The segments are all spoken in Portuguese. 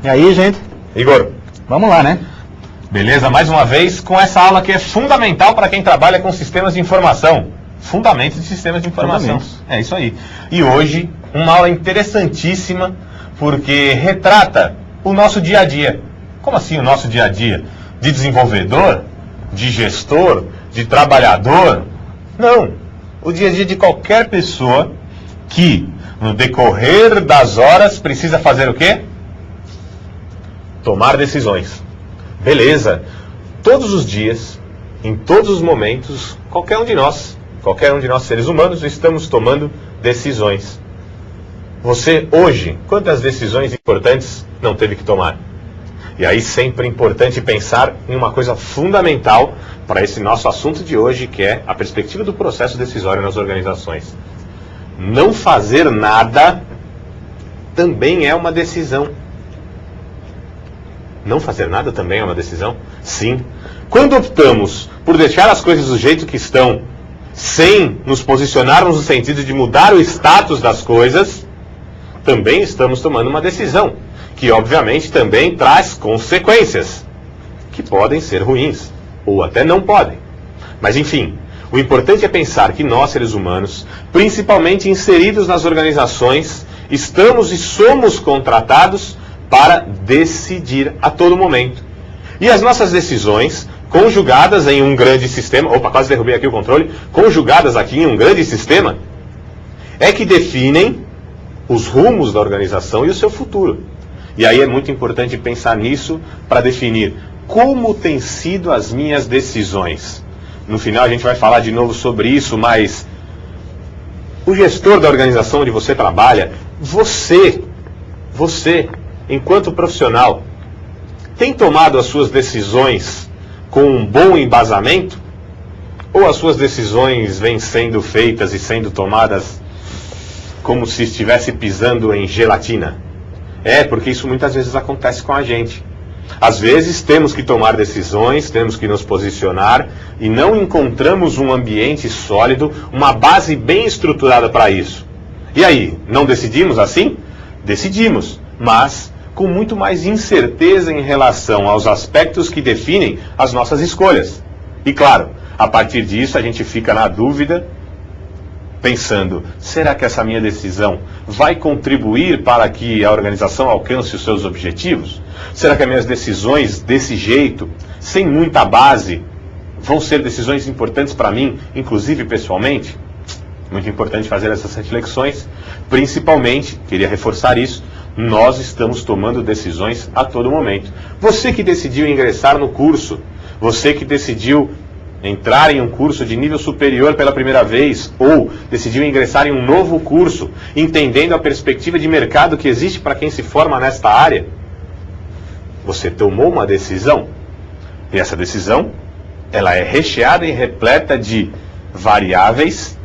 E aí, gente? Igor, Vamos lá, né? beleza? Mais uma vez com essa aula que é fundamental para quem trabalha com sistemas de informação. Fundamentos de sistemas de informação. É isso aí. E hoje, uma aula interessantíssima, porque retrata o nosso dia a dia. Como assim o nosso dia a dia? De desenvolvedor? De gestor? De trabalhador? Não. O dia a dia de qualquer pessoa que, no decorrer das horas, precisa fazer o quê? Tomar decisões. Beleza. Todos os dias, em todos os momentos, qualquer um de nós seres humanos, estamos tomando decisões. Você, hoje, quantas decisões importantes não teve que tomar? E aí sempre é importante pensar em uma coisa fundamental para esse nosso assunto de hoje, que é a perspectiva do processo decisório nas organizações. Não fazer nada também é uma decisão. Não fazer nada também é uma decisão? Sim. Quando optamos por deixar as coisas do jeito que estão, sem nos posicionarmos no sentido de mudar o status das coisas, também estamos tomando uma decisão, que obviamente também traz consequências, que podem ser ruins, ou até não podem. Mas enfim, o importante é pensar que nós, seres humanos, principalmente inseridos nas organizações, estamos e somos contratados para decidir a todo momento. E as nossas decisões, conjugadas em um grande sistema, opa, quase derrubei aqui o controle, conjugadas aqui em um grande sistema, é que definem os rumos da organização e o seu futuro. E aí é muito importante pensar nisso para definir como têm sido as minhas decisões. No final a gente vai falar de novo sobre isso, mas o gestor da organização onde você trabalha, você, enquanto profissional, tem tomado as suas decisões com um bom embasamento? Ou as suas decisões vêm sendo feitas e sendo tomadas como se estivesse pisando em gelatina? Porque isso muitas vezes acontece com a gente. Às vezes temos que tomar decisões, temos que nos posicionar e não encontramos um ambiente sólido, uma base bem estruturada para isso. E aí, não decidimos assim? Decidimos, mas com muito mais incerteza em relação aos aspectos que definem as nossas escolhas. E claro, a partir disso a gente fica na dúvida, pensando, será que essa minha decisão vai contribuir para que a organização alcance os seus objetivos? Será que as minhas decisões desse jeito, sem muita base, vão ser decisões importantes para mim, inclusive pessoalmente? Muito importante fazer essas reflexões, principalmente, queria reforçar isso, nós estamos tomando decisões a todo momento. Você que decidiu ingressar no curso, você que decidiu entrar em um curso de nível superior pela primeira vez, ou decidiu ingressar em um novo curso, entendendo a perspectiva de mercado que existe para quem se forma nesta área, você tomou uma decisão. E essa decisão, ela é recheada e repleta de variáveis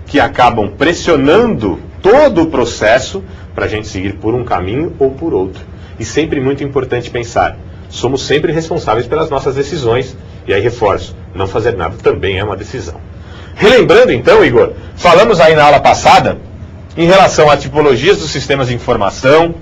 que acabam pressionando todo o processo para a gente seguir por um caminho ou por outro. E sempre muito importante pensar, somos sempre responsáveis pelas nossas decisões. E aí reforço, não fazer nada também é uma decisão. Relembrando então, Igor, falamos aí na aula passada em relação a tipologias dos sistemas de informação,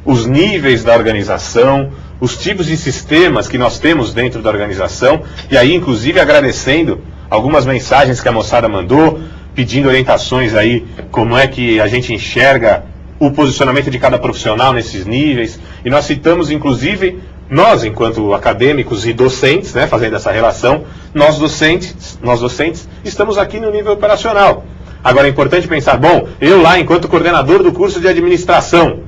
os níveis da organização, os tipos de sistemas que nós temos dentro da organização, e aí inclusive agradecendo algumas mensagens que a moçada mandou, pedindo orientações aí, como é que a gente enxerga o posicionamento de cada profissional nesses níveis, e nós citamos inclusive, nós enquanto acadêmicos e docentes, né, fazendo essa relação, nós docentes, estamos aqui no nível operacional. Agora é importante pensar, bom, eu lá enquanto coordenador do curso de administração,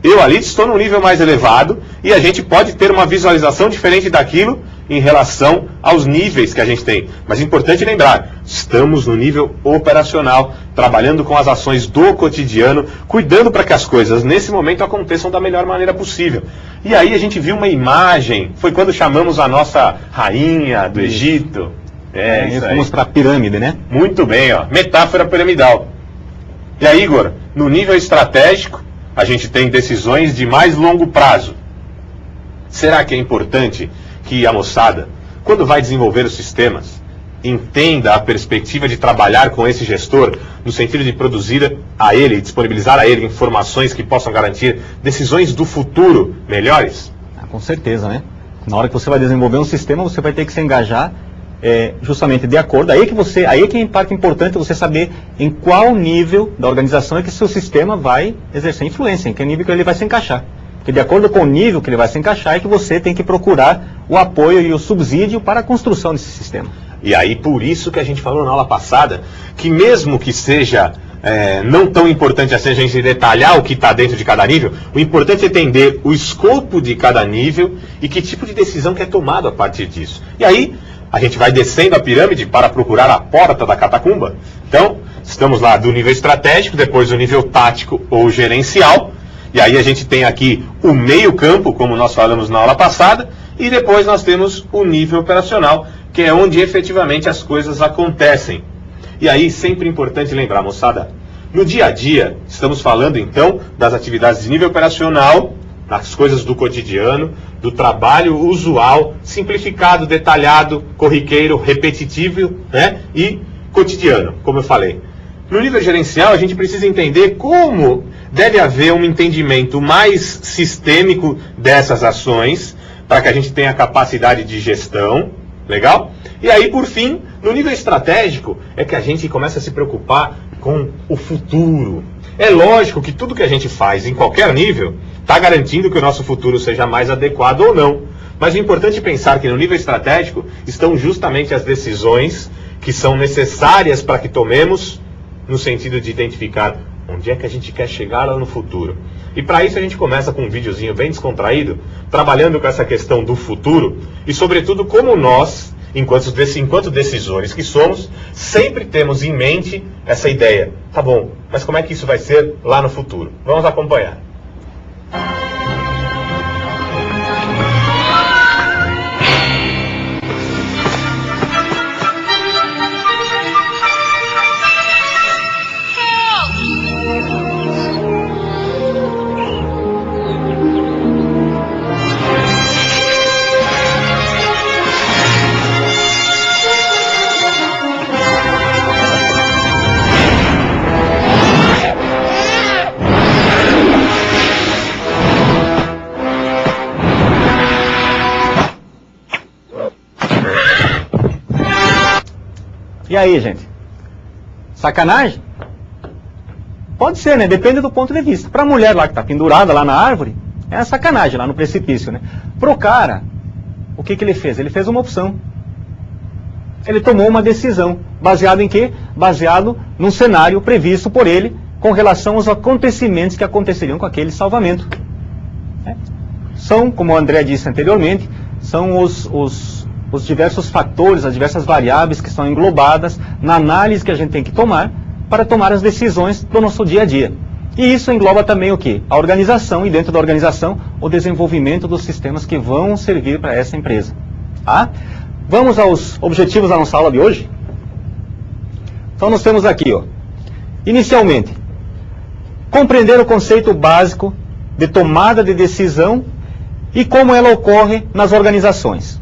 eu ali estou num nível mais elevado e a gente pode ter uma visualização diferente daquilo em relação aos níveis que a gente tem. Mas é importante lembrar, estamos no nível operacional, trabalhando com as ações do cotidiano, cuidando para que as coisas nesse momento aconteçam da melhor maneira possível. E aí a gente viu uma imagem, foi quando chamamos a nossa rainha do Egito. Isso fomos para a pirâmide, né? Muito bem, ó, metáfora piramidal. E aí, Igor, no nível estratégico, a gente tem decisões de mais longo prazo. Será que é importante que a moçada, quando vai desenvolver os sistemas, entenda a perspectiva de trabalhar com esse gestor no sentido de produzir a ele, disponibilizar a ele informações que possam garantir decisões do futuro melhores? Com certeza, né? Na hora que você vai desenvolver um sistema, você vai ter que se engajar justamente de acordo. Aí que é parte importante você saber em qual nível da organização é que seu sistema vai exercer influência, em que nível que ele vai se encaixar. Porque de acordo com o nível que ele vai se encaixar é que você tem que procurar o apoio e o subsídio para a construção desse sistema. E aí, por isso que a gente falou na aula passada, que mesmo que seja não tão importante assim a gente detalhar o que está dentro de cada nível, o importante é entender o escopo de cada nível e que tipo de decisão que é tomado a partir disso. E aí, a gente vai descendo a pirâmide para procurar a porta da catacumba. Então, estamos lá do nível estratégico, depois do nível tático ou gerencial, e aí a gente tem aqui o meio campo, como nós falamos na aula passada, e depois nós temos o nível operacional, que é onde efetivamente as coisas acontecem. E aí, sempre importante lembrar, moçada, no dia a dia, estamos falando então das atividades de nível operacional, das coisas do cotidiano, do trabalho usual, simplificado, detalhado, corriqueiro, repetitivo, né? E cotidiano, como eu falei. No nível gerencial, a gente precisa entender como deve haver um entendimento mais sistêmico dessas ações, para que a gente tenha capacidade de gestão, legal? E aí, por fim, no nível estratégico, é que a gente começa a se preocupar com o futuro. É lógico que tudo que a gente faz em qualquer nível está garantindo que o nosso futuro seja mais adequado ou não. Mas o importante é pensar que no nível estratégico estão justamente as decisões que são necessárias para que tomemos no sentido de identificar onde é que a gente quer chegar lá no futuro. E para isso a gente começa com um videozinho bem descontraído, trabalhando com essa questão do futuro e sobretudo como nós, enquanto decisores que somos, sempre temos em mente essa ideia. Tá bom, mas como é que isso vai ser lá no futuro? Vamos acompanhar. E aí, gente? Sacanagem? Pode ser, né? Depende do ponto de vista. Para a mulher lá que está pendurada lá na árvore, é sacanagem lá no precipício, né? Pro cara, o que ele fez? Ele fez uma opção. Ele tomou uma decisão. Baseado em quê? Baseado num cenário previsto por ele com relação aos acontecimentos que aconteceriam com aquele salvamento. São, como o André disse anteriormente, são os diversos fatores, as diversas variáveis que são englobadas na análise que a gente tem que tomar para tomar as decisões do nosso dia a dia. E isso engloba também o quê? A organização e dentro da organização o desenvolvimento dos sistemas que vão servir para essa empresa. Tá? Vamos aos objetivos da nossa aula de hoje? Então nós temos aqui, ó, inicialmente, compreender o conceito básico de tomada de decisão e como ela ocorre nas organizações.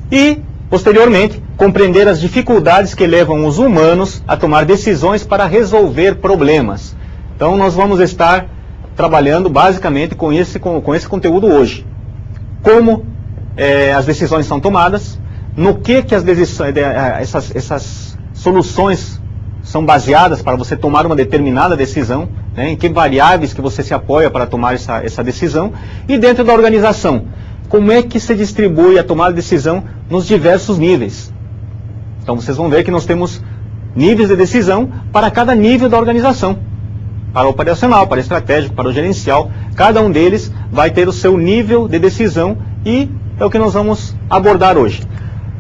E, posteriormente, compreender as dificuldades que levam os humanos a tomar decisões para resolver problemas. Então, nós vamos estar trabalhando basicamente com esse conteúdo hoje. Como as decisões são tomadas, no que essas soluções são baseadas para você tomar uma determinada decisão, né, em que variáveis que você se apoia para tomar essa decisão, e dentro da organização, como é que se distribui a tomada de decisão nos diversos níveis. Então vocês vão ver que nós temos níveis de decisão para cada nível da organização. Para o operacional, para o estratégico, para o gerencial. Cada um deles vai ter o seu nível de decisão e é o que nós vamos abordar hoje.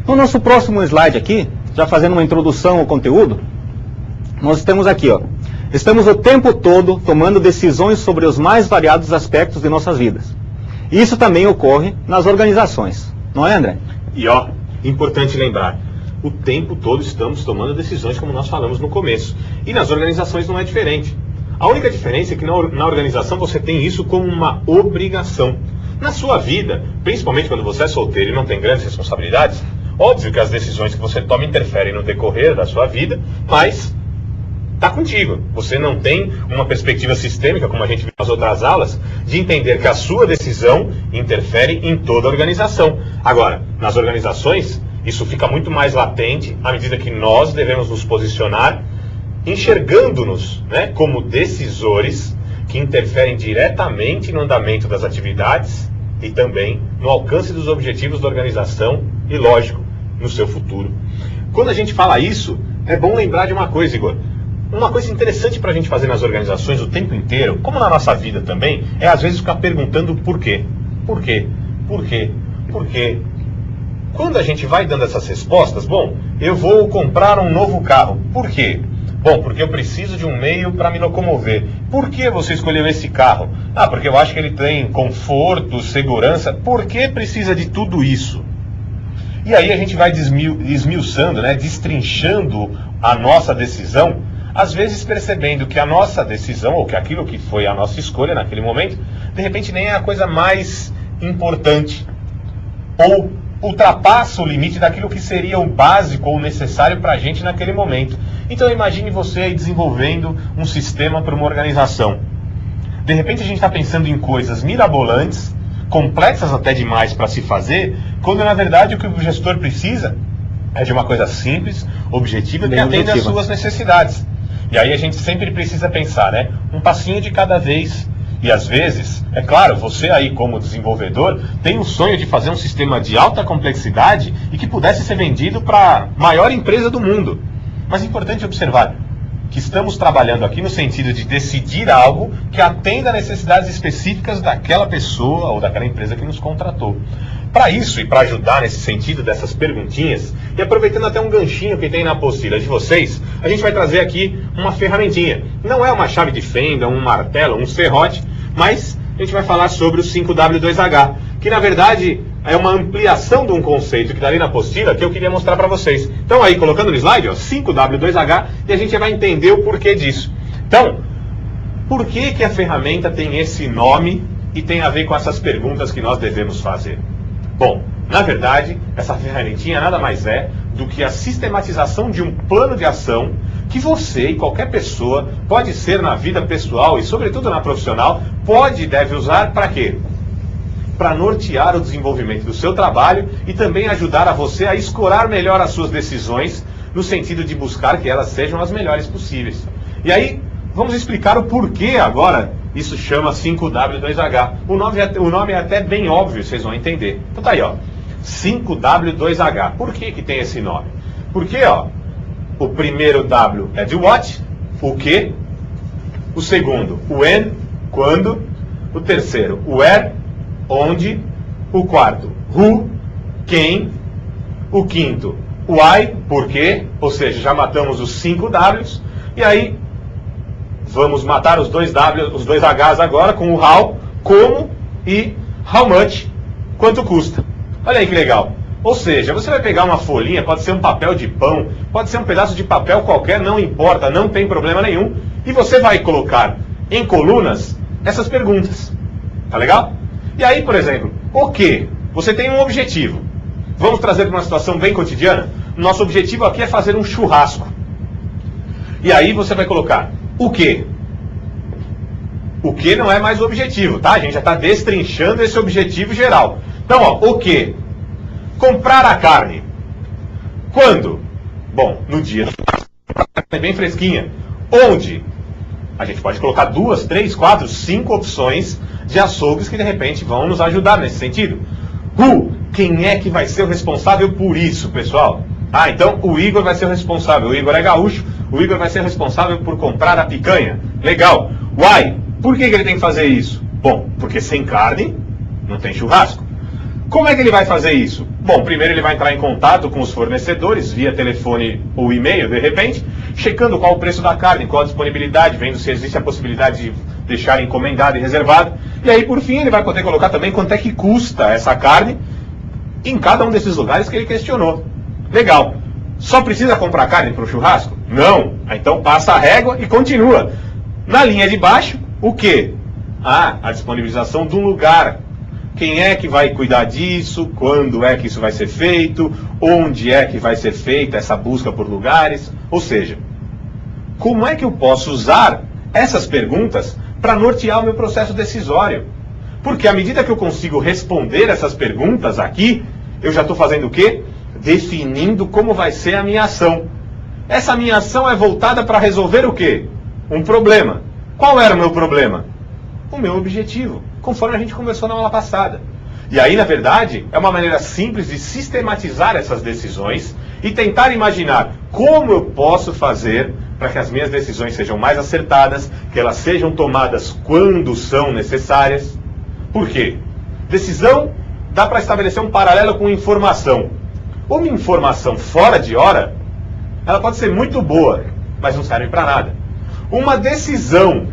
No nosso próximo slide aqui, já fazendo uma introdução ao conteúdo, nós temos aqui, ó, estamos o tempo todo tomando decisões sobre os mais variados aspectos de nossas vidas. Isso também ocorre nas organizações, não é, André? E ó, importante lembrar, o tempo todo estamos tomando decisões como nós falamos no começo. E nas organizações não é diferente. A única diferença é que na organização você tem isso como uma obrigação. Na sua vida, principalmente quando você é solteiro e não tem grandes responsabilidades, Óbvio que as decisões que você toma interferem no decorrer da sua vida, mas está contigo. Você não tem uma perspectiva sistêmica, como a gente viu nas outras aulas, de entender que a sua decisão interfere em toda a organização. Agora, nas organizações, isso fica muito mais latente à medida que nós devemos nos posicionar, enxergando-nos, né, como decisores que interferem diretamente no andamento das atividades e também no alcance dos objetivos da organização e, lógico, no seu futuro. Quando a gente fala isso, é bom lembrar de uma coisa, Igor. Uma coisa interessante para a gente fazer nas organizações o tempo inteiro, como na nossa vida também, é às vezes ficar perguntando por quê. Por quê? Por quê? Por quê? Quando a gente vai dando essas respostas, bom, eu vou comprar um novo carro. Por quê? Bom, porque eu preciso de um meio para me locomover. Por que você escolheu esse carro? Ah, porque eu acho que ele tem conforto, segurança. Por que precisa de tudo isso? E aí a gente vai esmiuçando, né, destrinchando a nossa decisão, às vezes percebendo que a nossa decisão, ou que aquilo que foi a nossa escolha naquele momento, de repente nem é a coisa mais importante, ou ultrapassa o limite daquilo que seria o básico ou necessário para a gente naquele momento. Então imagine você aí desenvolvendo um sistema para uma organização. De repente a gente está pensando em coisas mirabolantes, complexas até demais para se fazer, quando na verdade o que o gestor precisa é de uma coisa simples, objetiva, que atenda às suas necessidades. E aí a gente sempre precisa pensar, né? Um passinho de cada vez. E às vezes, é claro, você aí como desenvolvedor tem um sonho de fazer um sistema de alta complexidade e que pudesse ser vendido para a maior empresa do mundo. Mas é importante observar que estamos trabalhando aqui no sentido de decidir algo que atenda a necessidades específicas daquela pessoa ou daquela empresa que nos contratou. Para isso e para ajudar nesse sentido dessas perguntinhas, e aproveitando até um ganchinho que tem na apostila de vocês, a gente vai trazer aqui uma ferramentinha. Não é uma chave de fenda, um martelo, um serrote, mas a gente vai falar sobre o 5W2H, que na verdade é uma ampliação de um conceito que está ali na apostila que eu queria mostrar para vocês. Então aí, colocando no slide, ó, 5W2H, e a gente vai entender o porquê disso. Então, por que que a ferramenta tem esse nome e tem a ver com essas perguntas que nós devemos fazer? Bom, na verdade, essa ferramentinha nada mais é do que a sistematização de um plano de ação que você e qualquer pessoa pode ser na vida pessoal e sobretudo na profissional, pode e deve usar para quê? Para nortear o desenvolvimento do seu trabalho e também ajudar a você a escorar melhor as suas decisões no sentido de buscar que elas sejam as melhores possíveis. E aí, vamos explicar o porquê agora isso chama 5W2H. O nome é até bem óbvio, vocês vão entender. Então tá aí, ó, 5W2H. Por que que tem esse nome? Porque, ó, o primeiro W é de what, o que. O segundo, o when, quando. O terceiro, o where, onde. O quarto, who, quem. O quinto, why, por quê. Ou seja, já matamos os 5 Ws. E aí, vamos matar os dois Hs agora com o how, como, e how much, quanto custa. Olha aí que legal. Ou seja, você vai pegar uma folhinha, pode ser um papel de pão, pode ser um pedaço de papel qualquer, não importa, não tem problema nenhum, e você vai colocar em colunas essas perguntas. Tá legal? E aí, por exemplo, o que? Você tem um objetivo. Vamos trazer para uma situação bem cotidiana? Nosso objetivo aqui é fazer um churrasco. E aí você vai colocar o que? O que não é mais o objetivo, tá? A gente já está destrinchando esse objetivo geral. Então, ó, o que? Comprar a carne. Quando? Bom, no dia. É bem fresquinha. Onde? A gente pode colocar 2, 3, 4, 5 opções de açougues que de repente vão nos ajudar nesse sentido. Who? Quem é que vai ser o responsável por isso, pessoal? Ah, então o Igor vai ser o responsável. O Igor é gaúcho, o Igor vai ser o responsável por comprar a picanha. Legal. Why? Por que ele tem que fazer isso? Bom, porque sem carne não tem churrasco. Como é que ele vai fazer isso? Bom, primeiro ele vai entrar em contato com os fornecedores, via telefone ou e-mail, de repente, checando qual o preço da carne, qual a disponibilidade, vendo se existe a possibilidade de deixar encomendado e reservado. E aí, por fim, ele vai poder colocar também quanto é que custa essa carne em cada um desses lugares que ele questionou. Legal. Só precisa comprar carne para o churrasco? Não. Então passa a régua e continua. Na linha de baixo, o quê? Ah, a disponibilização de um lugar quem é que vai cuidar disso, quando é que isso vai ser feito, onde é que vai ser feita essa busca por lugares, ou seja, como é que eu posso usar essas perguntas para nortear o meu processo decisório? Porque à medida que eu consigo responder essas perguntas aqui, eu já estou fazendo o quê? Definindo como vai ser a minha ação. Essa minha ação é voltada para resolver o quê? Um problema. Qual era o meu problema? O meu objetivo, conforme a gente conversou na aula passada. E aí, na verdade, é uma maneira simples de sistematizar essas decisões e tentar imaginar como eu posso fazer para que as minhas decisões sejam mais acertadas, que elas sejam tomadas quando são necessárias. Por quê? Decisão dá para estabelecer um paralelo com informação. Uma informação fora de hora, ela pode ser muito boa, mas não serve para nada. Uma decisão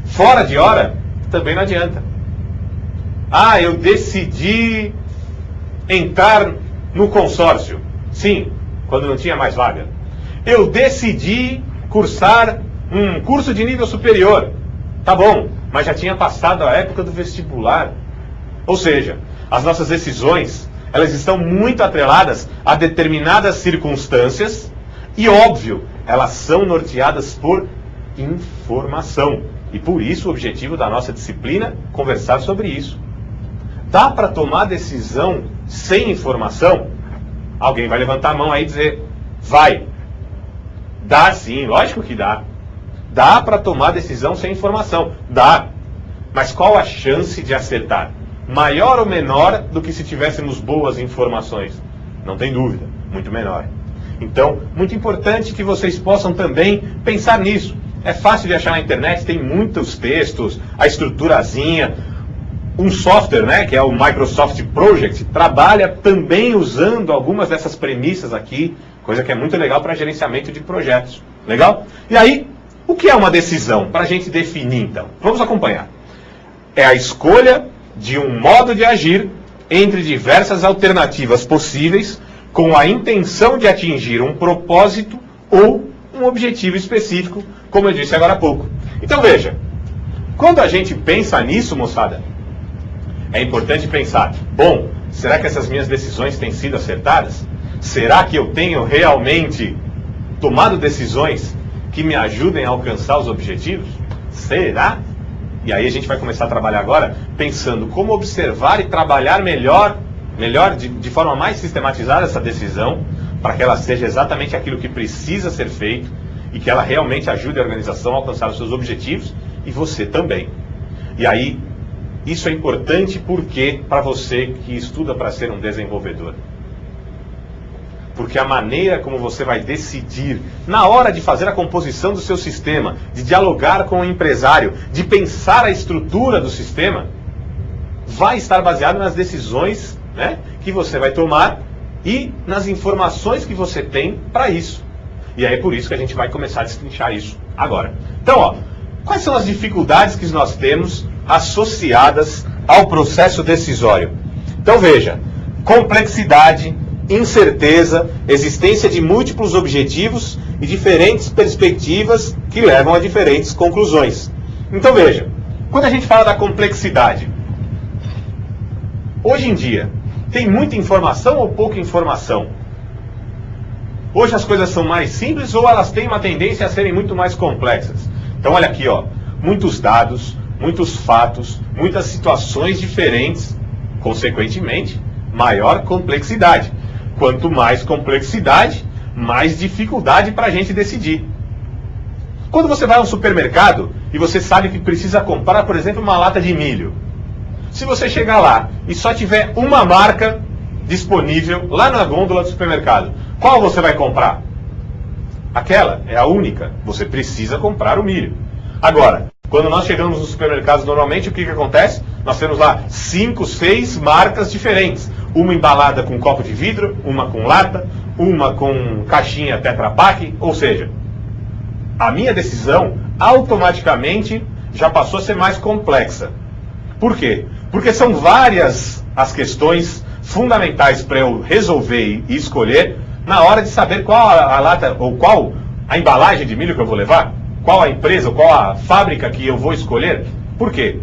fora de hora também não adianta. Ah, eu decidi entrar no consórcio. Sim, quando não tinha mais vaga. Eu decidi cursar um curso de nível superior. Tá bom, mas já tinha passado a época do vestibular. Ou seja, as nossas decisões, elas estão muito atreladas a determinadas circunstâncias e, óbvio, elas são norteadas por informação. E por isso o objetivo da nossa disciplina é conversar sobre isso. Dá para tomar decisão sem informação? Alguém vai levantar a mão aí e dizer, vai. Dá sim, lógico que dá. Dá para tomar decisão sem informação? Dá. Mas qual a chance de acertar? Maior ou menor do que se tivéssemos boas informações? Não tem dúvida, muito menor. Então, muito importante que vocês possam também pensar nisso. É fácil de achar na internet, tem muitos textos, a estruturazinha. Um software, né, que é o Microsoft Project, trabalha também usando algumas dessas premissas aqui, coisa que é muito legal para gerenciamento de projetos. Legal? E aí, o que é uma decisão? Para a gente definir, então. Vamos acompanhar. É a escolha de um modo de agir entre diversas alternativas possíveis com a intenção de atingir um propósito ou um objetivo específico, como eu disse agora há pouco. Então veja, quando a gente pensa nisso, moçada, é importante pensar, bom, será que essas minhas decisões têm sido acertadas? Será que eu tenho realmente tomado decisões que me ajudem a alcançar os objetivos? Será? E aí a gente vai começar a trabalhar agora pensando como observar e trabalhar melhor de forma mais sistematizada essa decisão, para que ela seja exatamente aquilo que precisa ser feito e que ela realmente ajude a organização a alcançar os seus objetivos e você também. E aí, isso é importante porque para você que estuda para ser um desenvolvedor. Porque a maneira como você vai decidir, na hora de fazer a composição do seu sistema, de dialogar com o empresário, de pensar a estrutura do sistema, vai estar baseado nas decisões, né, que você vai tomar e nas informações que você tem para isso. E aí é por isso que a gente vai começar a destrinchar isso agora. Então, ó, quais são as dificuldades que nós temos associadas ao processo decisório? Então veja, complexidade, incerteza, existência de múltiplos objetivos e diferentes perspectivas que levam a diferentes conclusões. Então veja, quando a gente fala da complexidade, hoje em dia, tem muita informação ou pouca informação? Hoje as coisas são mais simples ou elas têm uma tendência a serem muito mais complexas? Então olha aqui, ó, muitos dados, muitos fatos, muitas situações diferentes, consequentemente, maior complexidade. Quanto mais complexidade, mais dificuldade para a gente decidir. Quando você vai a um supermercado e você sabe que precisa comprar, por exemplo, uma lata de milho. Se você chegar lá e só tiver uma marca disponível lá na gôndola do supermercado, qual você vai comprar? Aquela é a única. Você precisa comprar o milho. Agora, quando nós chegamos nos supermercados normalmente, o que acontece? Nós temos lá 5, 6 marcas diferentes. Uma embalada com copo de vidro, uma com lata, uma com caixinha Tetra Pak, ou seja, a minha decisão automaticamente já passou a ser mais complexa. Por quê? Porque são várias as questões fundamentais para eu resolver e escolher na hora de saber qual a lata ou qual a embalagem de milho que eu vou levar, qual a empresa, qual a fábrica que eu vou escolher. Por quê?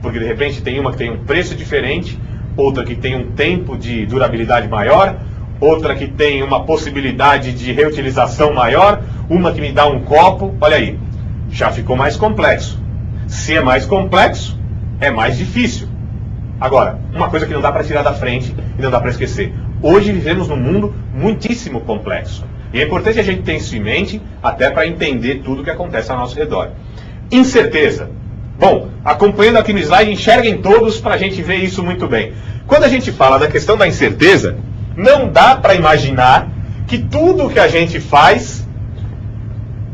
Porque de repente tem uma que tem um preço diferente, outra que tem um tempo de durabilidade maior, outra que tem uma possibilidade de reutilização maior, uma que me dá um copo. Olha aí, já ficou mais complexo. Se é mais complexo, é mais difícil. Agora, uma coisa que não dá para tirar da frente e não dá para esquecer. Hoje vivemos num mundo muitíssimo complexo. E é importante a gente ter isso em mente, até para entender tudo o que acontece ao nosso redor. Incerteza. Bom, acompanhando aqui no slide, enxerguem todos para a gente ver isso muito bem. Quando a gente fala da questão da incerteza, não dá para imaginar que tudo que a gente faz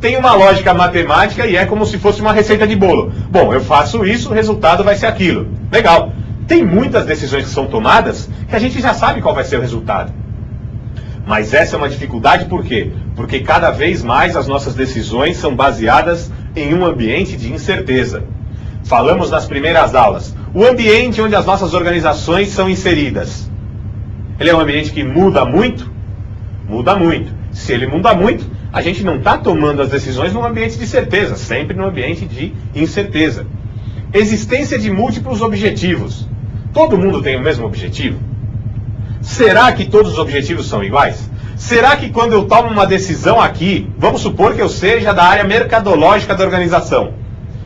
tem uma lógica matemática e é como se fosse uma receita de bolo. Bom, eu faço isso, o resultado vai ser aquilo. Legal. Tem muitas decisões que são tomadas que a gente já sabe qual vai ser o resultado. Mas essa é uma dificuldade por quê? Porque cada vez mais as nossas decisões são baseadas em um ambiente de incerteza. Falamos nas primeiras aulas. O ambiente onde as nossas organizações são inseridas. Ele é um ambiente que muda muito? Muda muito. Se ele muda muito, a gente não está tomando as decisões num ambiente de certeza, sempre num ambiente de incerteza. Existência de múltiplos objetivos. Todo mundo tem o mesmo objetivo? Será que todos os objetivos são iguais? Será que quando eu tomo uma decisão aqui, vamos supor que eu seja da área mercadológica da organização,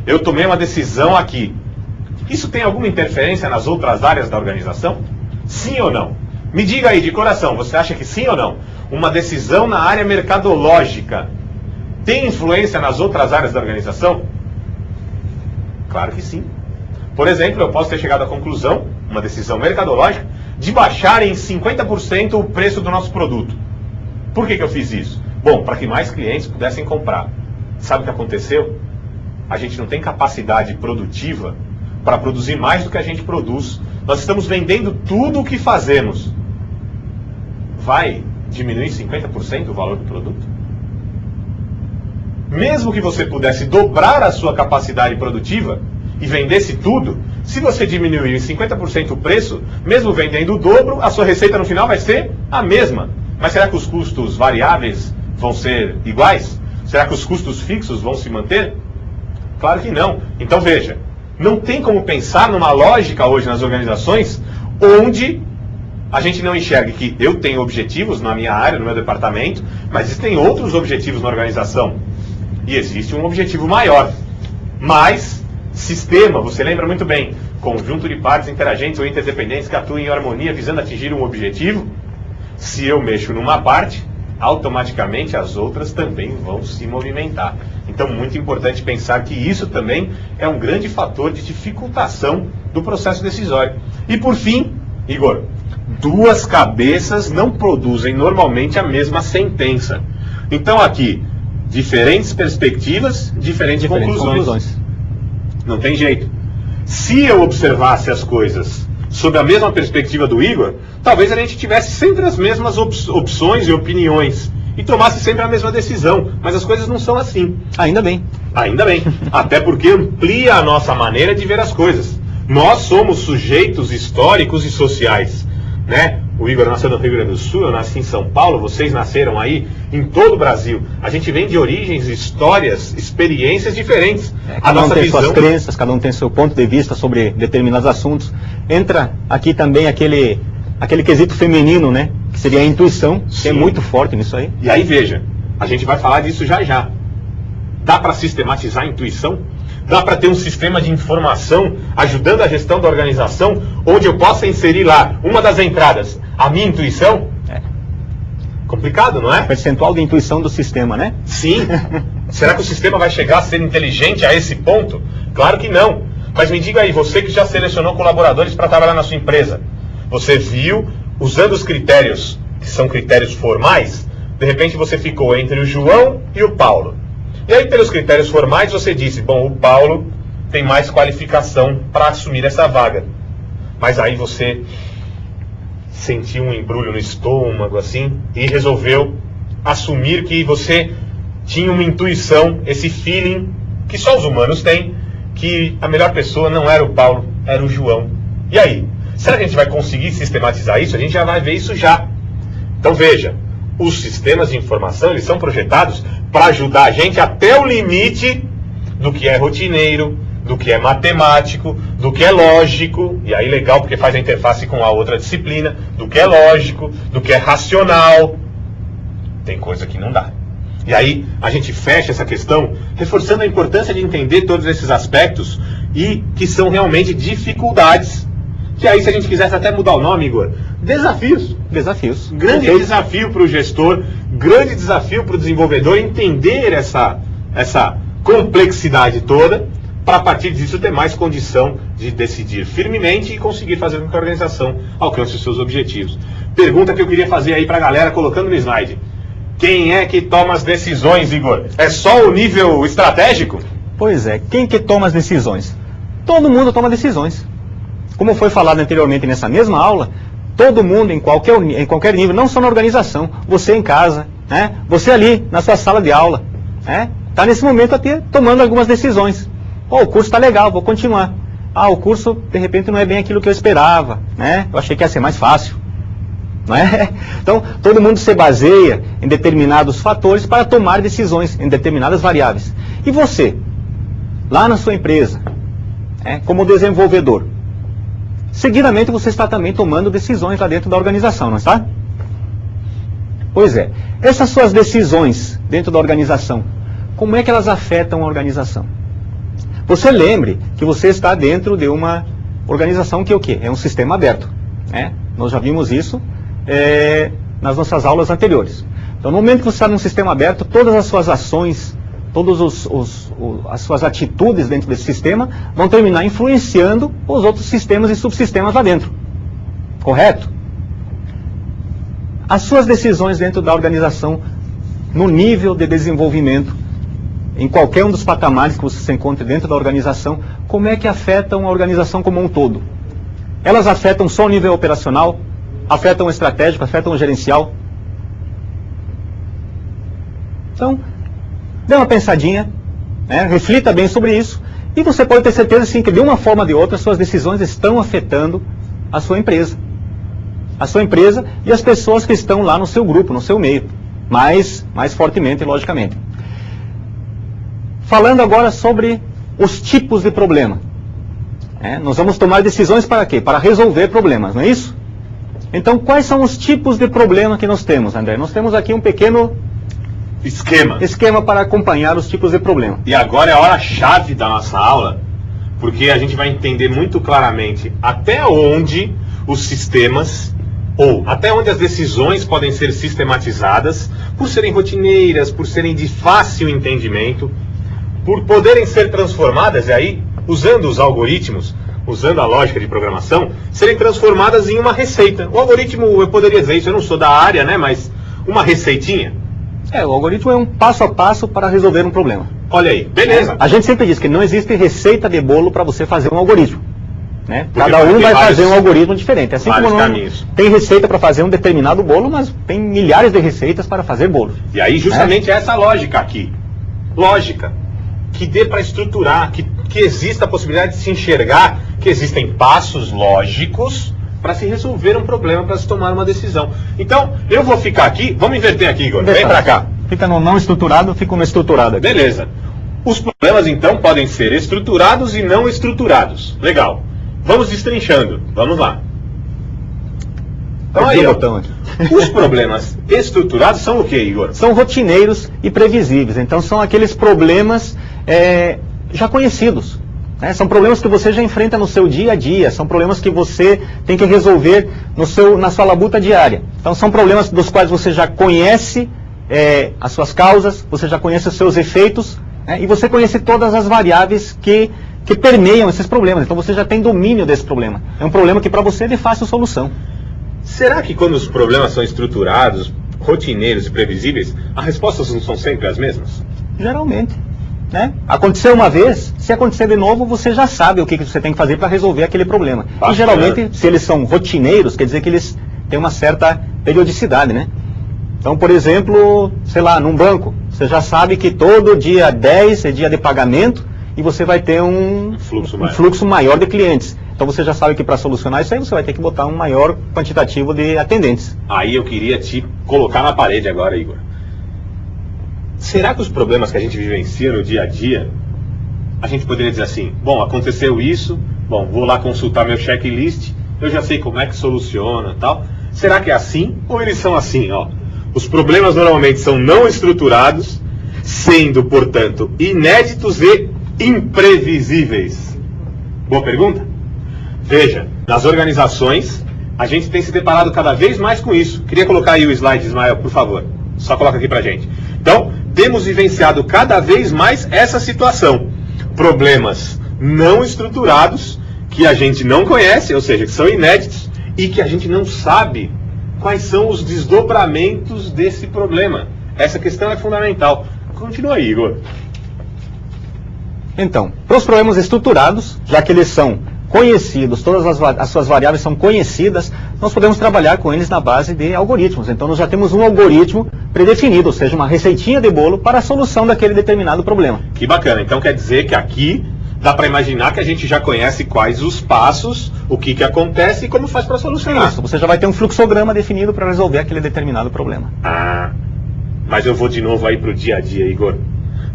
eu tomei uma decisão aqui, isso tem alguma interferência nas outras áreas da organização? Sim ou não? Me diga aí de coração, você acha que sim ou não? Uma decisão na área mercadológica tem influência nas outras áreas da organização? Claro que sim. Por exemplo, eu posso ter chegado à conclusão, uma decisão mercadológica, de baixar em 50% o preço do nosso produto. Por que eu fiz isso? Bom, para que mais clientes pudessem comprar. Sabe o que aconteceu? A gente não tem capacidade produtiva para produzir mais do que a gente produz. Nós estamos vendendo tudo o que fazemos. Vai diminuir 50% o valor do produto? Mesmo que você pudesse dobrar a sua capacidade produtiva e vendesse tudo, se você diminuir em 50% o preço, mesmo vendendo o dobro, a sua receita no final vai ser a mesma. Mas será que os custos variáveis vão ser iguais? Será que os custos fixos vão se manter? Claro que não. Então veja, não tem como pensar numa lógica hoje nas organizações onde a gente não enxergue que eu tenho objetivos na minha área, no meu departamento, mas existem outros objetivos na organização. E existe um objetivo maior. Mas sistema, você lembra muito bem, conjunto de partes interagentes ou interdependentes que atuam em harmonia visando atingir um objetivo. Se eu mexo numa parte, automaticamente as outras também vão se movimentar. Então, muito importante pensar que isso também é um grande fator de dificultação do processo decisório. E por fim, Igor, duas cabeças não produzem normalmente a mesma sentença. Então aqui, diferentes perspectivas, diferentes conclusões. Não tem jeito. Se eu observasse as coisas sob a mesma perspectiva do Igor, talvez a gente tivesse sempre as mesmas opções e opiniões e tomasse sempre a mesma decisão, mas as coisas não são assim. Ainda bem. Ainda bem. Até porque amplia a nossa maneira de ver as coisas. Nós somos sujeitos históricos e sociais, né? O Igor nasceu no Rio Grande do Sul, eu nasci em São Paulo, vocês nasceram aí em todo o Brasil. A gente vem de origens, histórias, experiências diferentes. Cada um tem suas crenças, cada um tem seu ponto de vista sobre determinados assuntos. Entra aqui também aquele quesito feminino, né? Que seria a intuição, que é muito forte nisso aí. E aí veja, a gente vai falar disso já já. Dá para sistematizar a intuição? Dá para ter um sistema de informação ajudando a gestão da organização, onde eu possa inserir lá, uma das entradas, a minha intuição? É. Complicado, não é? Percentual de intuição do sistema, né? Sim. Será que o sistema vai chegar a ser inteligente a esse ponto? Claro que não. Mas me diga aí, você que já selecionou colaboradores para trabalhar na sua empresa, você viu, usando os critérios, que são critérios formais, de repente você ficou entre o João e o Paulo. E aí, pelos critérios formais, você disse, bom, o Paulo tem mais qualificação para assumir essa vaga. Mas aí você sentiu um embrulho no estômago, assim, e resolveu assumir que você tinha uma intuição, esse feeling que só os humanos têm, que a melhor pessoa não era o Paulo, era o João. E aí? Será que a gente vai conseguir sistematizar isso? A gente já vai ver isso já. Então veja, os sistemas de informação, eles são projetados para ajudar a gente até o limite do que é rotineiro, do que é matemático, do que é lógico, e aí legal porque faz a interface com a outra disciplina, do que é lógico, do que é racional. Tem coisa que não dá. E aí a gente fecha essa questão reforçando a importância de entender todos esses aspectos e que são realmente dificuldades. Que aí, se a gente quisesse até mudar o nome, Igor, desafios. Desafios. Grande desafio para o gestor, grande desafio para o desenvolvedor entender essa complexidade toda, para a partir disso ter mais condição de decidir firmemente e conseguir fazer com que a organização alcance os seus objetivos. Pergunta que eu queria fazer aí para a galera, colocando no slide. Quem é que toma as decisões, Igor? É só o nível estratégico? Pois é, quem que toma as decisões? Todo mundo toma decisões. Como foi falado anteriormente nessa mesma aula, todo mundo em qualquer nível, não só na organização, você em casa, né? Você ali na sua sala de aula, está nesse momento até tomando algumas decisões. O curso está legal, vou continuar. O curso de repente não é bem aquilo que eu esperava, né? Eu achei que ia ser mais fácil. Não é? Então, todo mundo se baseia em determinados fatores para tomar decisões em determinadas variáveis. E você, lá na sua empresa, como desenvolvedor, seguidamente você está também tomando decisões lá dentro da organização, não está? Pois é. Essas suas decisões dentro da organização, como é que elas afetam a organização? Você lembre que você está dentro de uma organização que é o quê? É um sistema aberto. Nós já vimos isso nas nossas aulas anteriores. Então, no momento que você está num sistema aberto, todas as suas ações, todas as suas atitudes dentro desse sistema vão terminar influenciando os outros sistemas e subsistemas lá dentro. Correto? As suas decisões dentro da organização, no nível de desenvolvimento, em qualquer um dos patamares que você se encontre dentro da organização, como é que afetam a organização como um todo? Elas afetam só o nível operacional? Afetam o estratégico? Afetam o gerencial? Então, dê uma pensadinha, reflita bem sobre isso, e você pode ter certeza sim que de uma forma ou de outra suas decisões estão afetando a sua empresa. A sua empresa e as pessoas que estão lá no seu grupo, no seu meio, mais fortemente, logicamente. Falando agora sobre os tipos de problema. Nós vamos tomar decisões para quê? Para resolver problemas, não é isso? Então, quais são os tipos de problema que nós temos, André? Nós temos aqui um pequeno esquema para acompanhar os tipos de problema. E agora é a hora-chave da nossa aula, porque a gente vai entender muito claramente até onde os sistemas, ou até onde as decisões podem ser sistematizadas, por serem rotineiras, por serem de fácil entendimento, por poderem ser transformadas, e aí, usando os algoritmos, usando a lógica de programação, serem transformadas em uma receita. O algoritmo, eu poderia dizer isso, eu não sou da área, mas uma receitinha. O algoritmo é um passo a passo para resolver um problema. Olha aí, beleza. A gente sempre diz que não existe receita de bolo para você fazer um algoritmo. Cada um vai fazer um algoritmo diferente. Assim como não tem receita para fazer um determinado bolo, mas tem milhares de receitas para fazer bolo. E aí justamente essa lógica aqui. Lógica. Que dê para estruturar, que exista a possibilidade de se enxergar que existem passos lógicos para se resolver um problema, para se tomar uma decisão. Então, eu vou ficar aqui, vamos inverter aqui, Igor, vem para cá. Fica no não estruturado, fica no estruturado aqui. Beleza. Os problemas, então, podem ser estruturados e não estruturados. Legal. Vamos destrinchando, vamos lá. Então aí, os problemas estruturados são o que, Igor? São rotineiros e previsíveis. Então, são aqueles problemas já conhecidos. São problemas que você já enfrenta no seu dia a dia, são problemas que você tem que resolver na sua labuta diária. Então são problemas dos quais você já conhece as suas causas, você já conhece os seus efeitos, e você conhece todas as variáveis que permeiam esses problemas. Então você já tem domínio desse problema. É um problema que para você é de fácil solução. Será que quando os problemas são estruturados, rotineiros e previsíveis, as respostas não são sempre as mesmas? Geralmente. Aconteceu uma vez, se acontecer de novo, você já sabe o que você tem que fazer para resolver aquele problema. Bacana. E geralmente, se eles são rotineiros, quer dizer que eles têm uma certa periodicidade, Então, por exemplo, sei lá, num banco, você já sabe que todo dia 10 é dia de pagamento e você vai ter um fluxo maior de clientes. Então você já sabe que para solucionar isso aí você vai ter que botar um maior quantitativo de atendentes. Aí eu queria te colocar na parede agora, Igor. Será que os problemas que a gente vivencia no dia a dia a gente poderia dizer assim, bom, aconteceu isso, bom, vou lá consultar meu checklist, eu já sei como é que soluciona e tal. Será que é assim? Ou eles são assim, ó? Os problemas normalmente são não estruturados, sendo, portanto, inéditos e imprevisíveis. Boa pergunta? Veja, nas organizações, a gente tem se deparado cada vez mais com isso. Queria colocar aí o slide, Ismael, por favor. Só coloca aqui pra gente. Então, temos vivenciado cada vez mais essa situação. Problemas não estruturados, que a gente não conhece, ou seja, que são inéditos, e que a gente não sabe quais são os desdobramentos desse problema. Essa questão é fundamental. Continua aí, Igor. Então, para os problemas estruturados, já que eles são conhecidos, todas as suas variáveis são conhecidas, nós podemos trabalhar com eles na base de algoritmos. Então, nós já temos um algoritmo predefinido, ou seja, uma receitinha de bolo para a solução daquele determinado problema. Que bacana. Então, quer dizer que aqui dá para imaginar que a gente já conhece quais os passos, o que acontece e como faz para solucionar. Isso, você já vai ter um fluxograma definido para resolver aquele determinado problema. Ah, mas eu vou de novo aí para o dia a dia, Igor.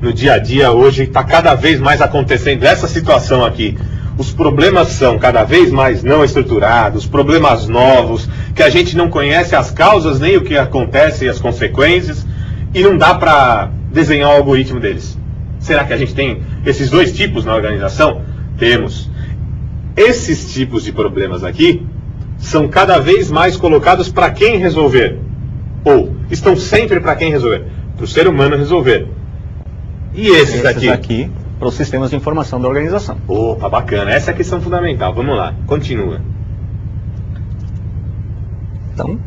No dia a dia, hoje, está cada vez mais acontecendo essa situação aqui. Os problemas são cada vez mais não estruturados, problemas novos, que a gente não conhece as causas, nem o que acontece e as consequências, e não dá para desenhar o algoritmo deles. Será que a gente tem esses dois tipos na organização? Temos. Esses tipos de problemas aqui são cada vez mais colocados para quem resolver. Ou estão sempre para quem resolver? Para o ser humano resolver. E esses aqui? Para os sistemas de informação da organização. Opa, bacana. Essa é a questão fundamental. Vamos lá, continua. Então,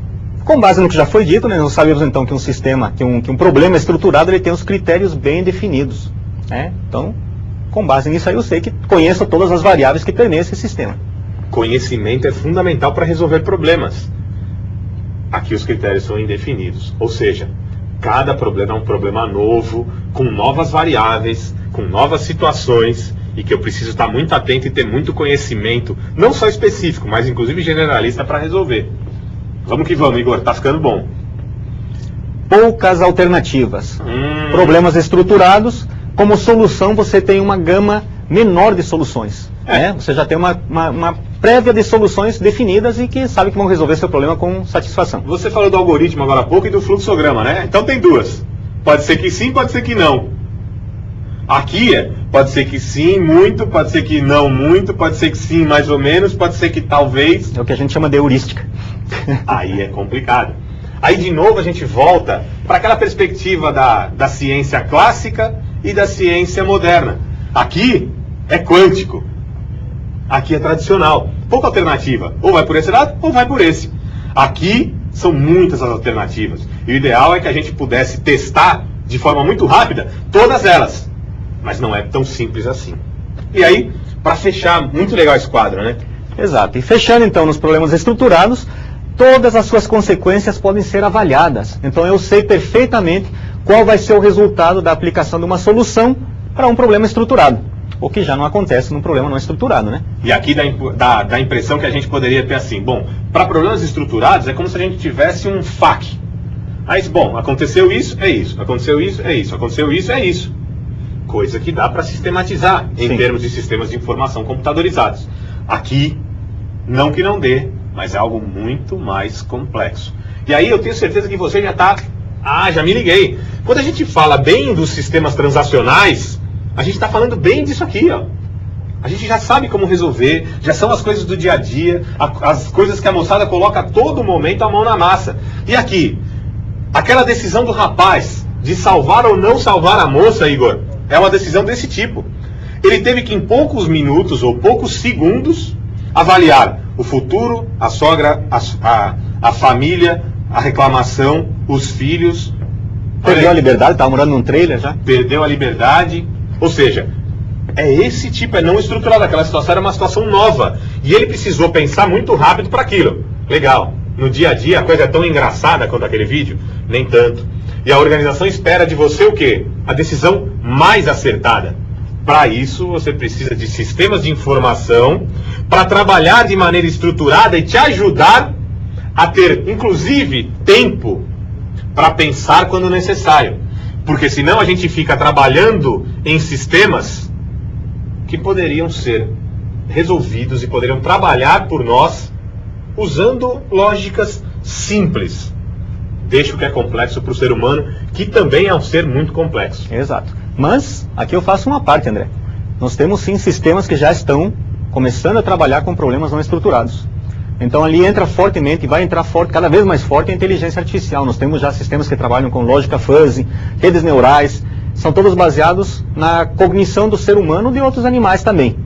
com base no que já foi dito, nós sabemos então que um sistema, que um problema estruturado, ele tem os critérios bem definidos. Né? Então, com base nisso aí, eu sei que conheço todas as variáveis que permeam esse sistema. Conhecimento é fundamental para resolver problemas. Aqui os critérios são indefinidos. Ou seja, cada problema é um problema novo, com novas variáveis, com novas situações, e que eu preciso estar muito atento e ter muito conhecimento, não só específico, mas inclusive generalista para resolver. Vamos que vamos, Igor, tá ficando bom. Poucas alternativas. Problemas estruturados, como solução você tem uma gama menor de soluções. Né? Você já tem uma prévia de soluções definidas e que sabe que vão resolver seu problema com satisfação. Você falou do algoritmo agora há pouco e do fluxograma, né? Então tem duas. Pode ser que sim, pode ser que não. Aqui pode ser que sim, muito, pode ser que não muito, pode ser que sim, mais ou menos, pode ser que talvez. É o que a gente chama de heurística. Aí é complicado. Aí de novo a gente volta para aquela perspectiva da ciência clássica e da ciência moderna. Aqui é quântico. Aqui é tradicional. Pouca alternativa. Ou vai por esse lado, ou vai por esse. Aqui são muitas as alternativas. E o ideal é que a gente pudesse testar de forma muito rápida todas elas. Mas não é tão simples assim. E aí, para fechar, muito legal esse quadro, né? Exato. E fechando então nos problemas estruturados, todas as suas consequências podem ser avaliadas. Então eu sei perfeitamente qual vai ser o resultado da aplicação de uma solução para um problema estruturado. O que já não acontece num problema não estruturado, né? E aqui dá a impressão que a gente poderia ter assim, bom, para problemas estruturados é como se a gente tivesse um FAQ. Aí, bom, aconteceu isso, é isso, aconteceu isso, é isso, aconteceu isso, é isso. Coisa que dá para sistematizar em termos de sistemas de informação computadorizados. Aqui, não que não dê, mas é algo muito mais complexo. E aí eu tenho certeza que você já está... já me liguei. Quando a gente fala bem dos sistemas transacionais, a gente está falando bem disso aqui, ó. A gente já sabe como resolver, já são as coisas do dia a dia, as coisas que a moçada coloca a todo momento a mão na massa. E aqui, aquela decisão do rapaz de salvar ou não salvar a moça, Igor, é uma decisão desse tipo. Ele teve que em poucos minutos ou poucos segundos avaliar o futuro, a sogra, a família, a reclamação, os filhos. Perdeu a liberdade, estava morando num trailer já? Perdeu a liberdade. Ou seja, é esse tipo, é não estruturado. Aquela situação era uma situação nova. E ele precisou pensar muito rápido para aquilo. Legal. No dia a dia a coisa é tão engraçada quanto aquele vídeo? Nem tanto. E a organização espera de você o quê? A decisão mais acertada. Para isso, você precisa de sistemas de informação para trabalhar de maneira estruturada e te ajudar a ter, inclusive, tempo para pensar quando necessário. Porque senão a gente fica trabalhando em sistemas que poderiam ser resolvidos e poderiam trabalhar por nós usando lógicas simples. Deixa o que é complexo para o ser humano, que também é um ser muito complexo. Exato. Mas, aqui eu faço uma parte, André. Nós temos sim sistemas que já estão começando a trabalhar com problemas não estruturados. Então ali entra fortemente, e vai entrar forte, cada vez mais forte, a inteligência artificial. Nós temos já sistemas que trabalham com lógica fuzzy, redes neurais, são todos baseados na cognição do ser humano e de outros animais também,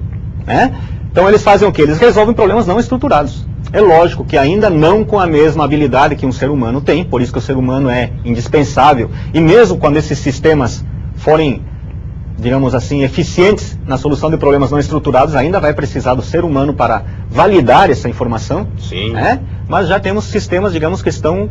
né? Então eles fazem o quê? Eles resolvem problemas não estruturados. É lógico que ainda não com a mesma habilidade que um ser humano tem, por isso que o ser humano é indispensável. E mesmo quando esses sistemas forem, digamos assim, eficientes na solução de problemas não estruturados, ainda vai precisar do ser humano para validar essa informação. Sim. Né? Mas já temos sistemas, digamos, que estão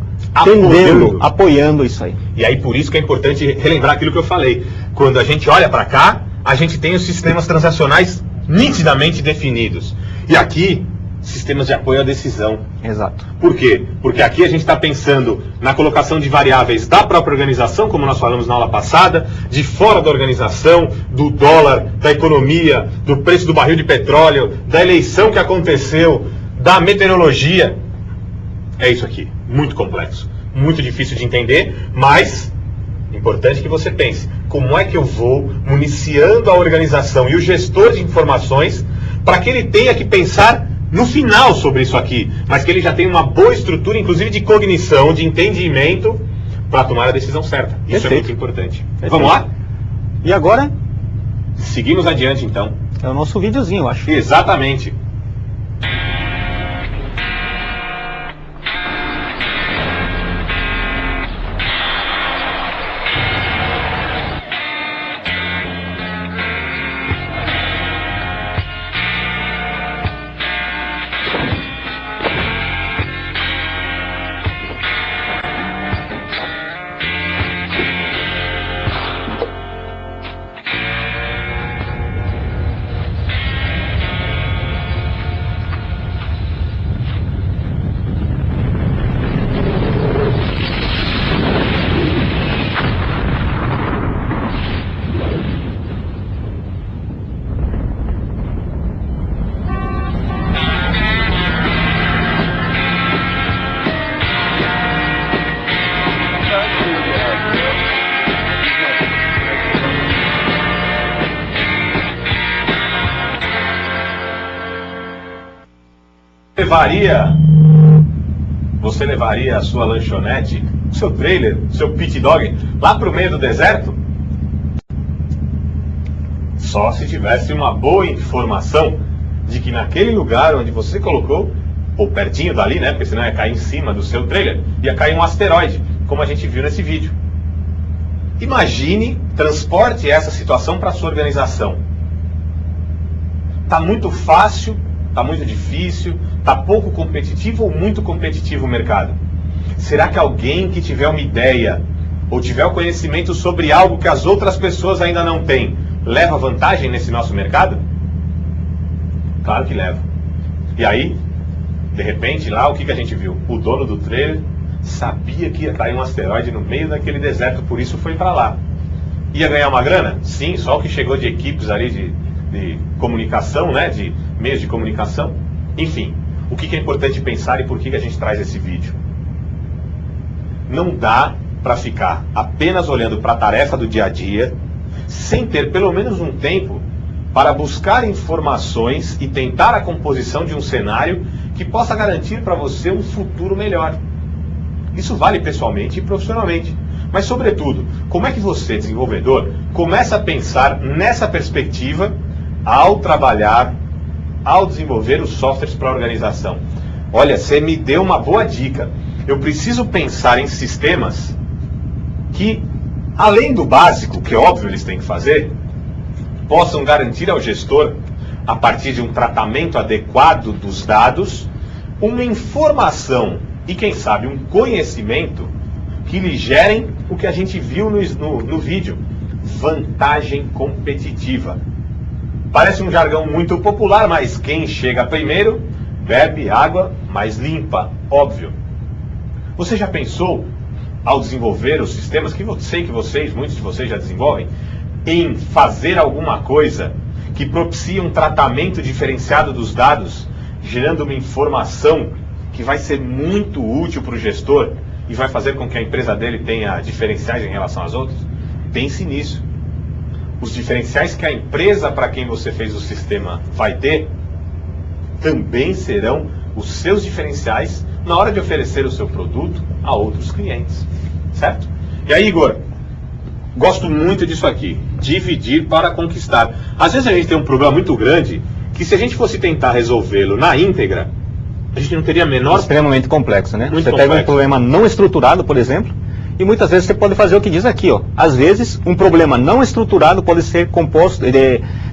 apoiando isso aí. E aí por isso que é importante relembrar aquilo que eu falei. Quando a gente olha para cá, a gente tem os sistemas transacionais nitidamente definidos. E aqui, sistemas de apoio à decisão. Exato. Por quê? Porque aqui a gente está pensando na colocação de variáveis da própria organização, como nós falamos na aula passada, de fora da organização, do dólar, da economia, do preço do barril de petróleo, da eleição que aconteceu, da meteorologia. É isso aqui. Muito complexo. Muito difícil de entender, mas importante que você pense. Como é que eu vou municiando a organização e o gestor de informações para que ele tenha que pensar no final sobre isso aqui, mas que ele já tenha uma boa estrutura, inclusive de cognição, de entendimento, para tomar a decisão certa. Isso é muito importante. Vamos lá? E agora? Seguimos adiante, então. É o nosso videozinho, eu acho. Exatamente. Você levaria a sua lanchonete, o seu trailer, o seu pit dog lá para o meio do deserto? Só se tivesse uma boa informação de que naquele lugar onde você colocou, ou pertinho dali, né, porque senão ia cair em cima do seu trailer, ia cair um asteroide, como a gente viu nesse vídeo. Imagine, transporte essa situação para a sua organização. Está muito fácil, está muito difícil, está pouco competitivo ou muito competitivo o mercado? Será que alguém que tiver uma ideia ou tiver o conhecimento sobre algo que as outras pessoas ainda não têm, leva vantagem nesse nosso mercado? Claro que leva. E aí, de repente, lá o que a gente viu? O dono do trailer sabia que ia cair um asteroide no meio daquele deserto, por isso foi para lá. Ia ganhar uma grana? Sim, só o que chegou de equipes ali de comunicação, né, de meios de comunicação. Enfim, o que é importante pensar e por que a gente traz esse vídeo? Não dá para ficar apenas olhando para a tarefa do dia a dia, sem ter pelo menos um tempo para buscar informações e tentar a composição de um cenário que possa garantir para você um futuro melhor. Isso vale pessoalmente e profissionalmente. Mas, sobretudo, como é que você, desenvolvedor, começa a pensar nessa perspectiva ao trabalhar, ao desenvolver os softwares para a organização? Olha, você me deu uma boa dica. Eu preciso pensar em sistemas que, além do básico, que é óbvio eles têm que fazer, possam garantir ao gestor, a partir de um tratamento adequado dos dados, uma informação e, quem sabe, um conhecimento que lhe gerem o que a gente viu no vídeo: vantagem competitiva. Parece um jargão muito popular, mas quem chega primeiro bebe água mais limpa, óbvio. Você já pensou, ao desenvolver os sistemas, que eu sei que muitos de vocês já desenvolvem, em fazer alguma coisa que propicia um tratamento diferenciado dos dados, gerando uma informação que vai ser muito útil para o gestor e vai fazer com que a empresa dele tenha diferenciais em relação às outras? Pense nisso. Os diferenciais que a empresa para quem você fez o sistema vai ter também serão os seus diferenciais na hora de oferecer o seu produto a outros clientes, certo? E aí, Igor, gosto muito disso aqui, dividir para conquistar. Às vezes a gente tem um problema muito grande que se a gente fosse tentar resolvê-lo na íntegra, a gente não teria a menor... Extremamente complexo, né? Muito você complexo. pega um problema não estruturado, por exemplo, e muitas vezes você pode fazer o que diz aqui, ó. Às vezes, um problema não estruturado pode ser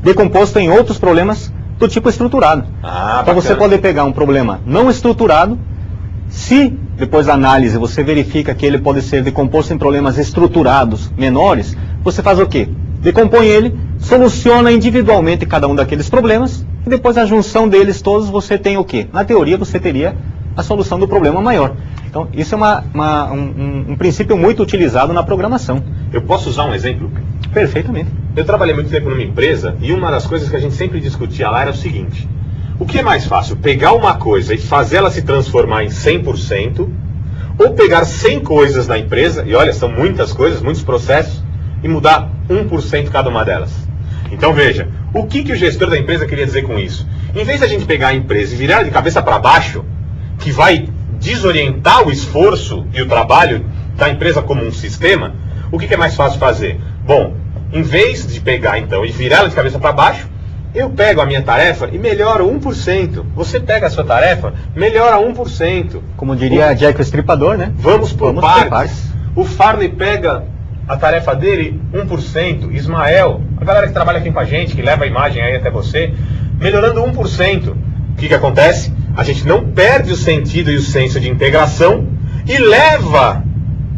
decomposto em outros problemas do tipo estruturado. Então você pode pegar um problema não estruturado, se depois da análise você verifica que ele pode ser decomposto em problemas estruturados menores, você faz o quê? Decompõe ele, soluciona individualmente cada um daqueles problemas, e depois a junção deles todos você tem o quê? Na teoria você teria a solução do problema maior. Então isso é um princípio muito utilizado na programação. Eu posso usar um exemplo? Perfeitamente. Eu trabalhei muito tempo numa empresa e uma das coisas que a gente sempre discutia lá era o seguinte: o que é mais fácil, pegar uma coisa e fazer ela se transformar em 100%, ou pegar 100 coisas da empresa, e olha, são muitas coisas, muitos processos, e mudar 1% cada uma delas? Então veja, o que o gestor da empresa queria dizer com isso? Em vez de a gente pegar a empresa e virar ela de cabeça para baixo, que vai desorientar o esforço e o trabalho da empresa como um sistema, o que é mais fácil fazer? Bom, em vez de pegar então e virar ela de cabeça para baixo, eu pego a minha tarefa e melhoro 1%. Você pega a sua tarefa, melhora 1%. Como diria Jack o Estripador, né? Vamos por partes. O Farley pega a tarefa dele 1%. Ismael, a galera que trabalha aqui com a gente, que leva a imagem aí até você, melhorando 1%. O que acontece? A gente não perde o sentido e o senso de integração e leva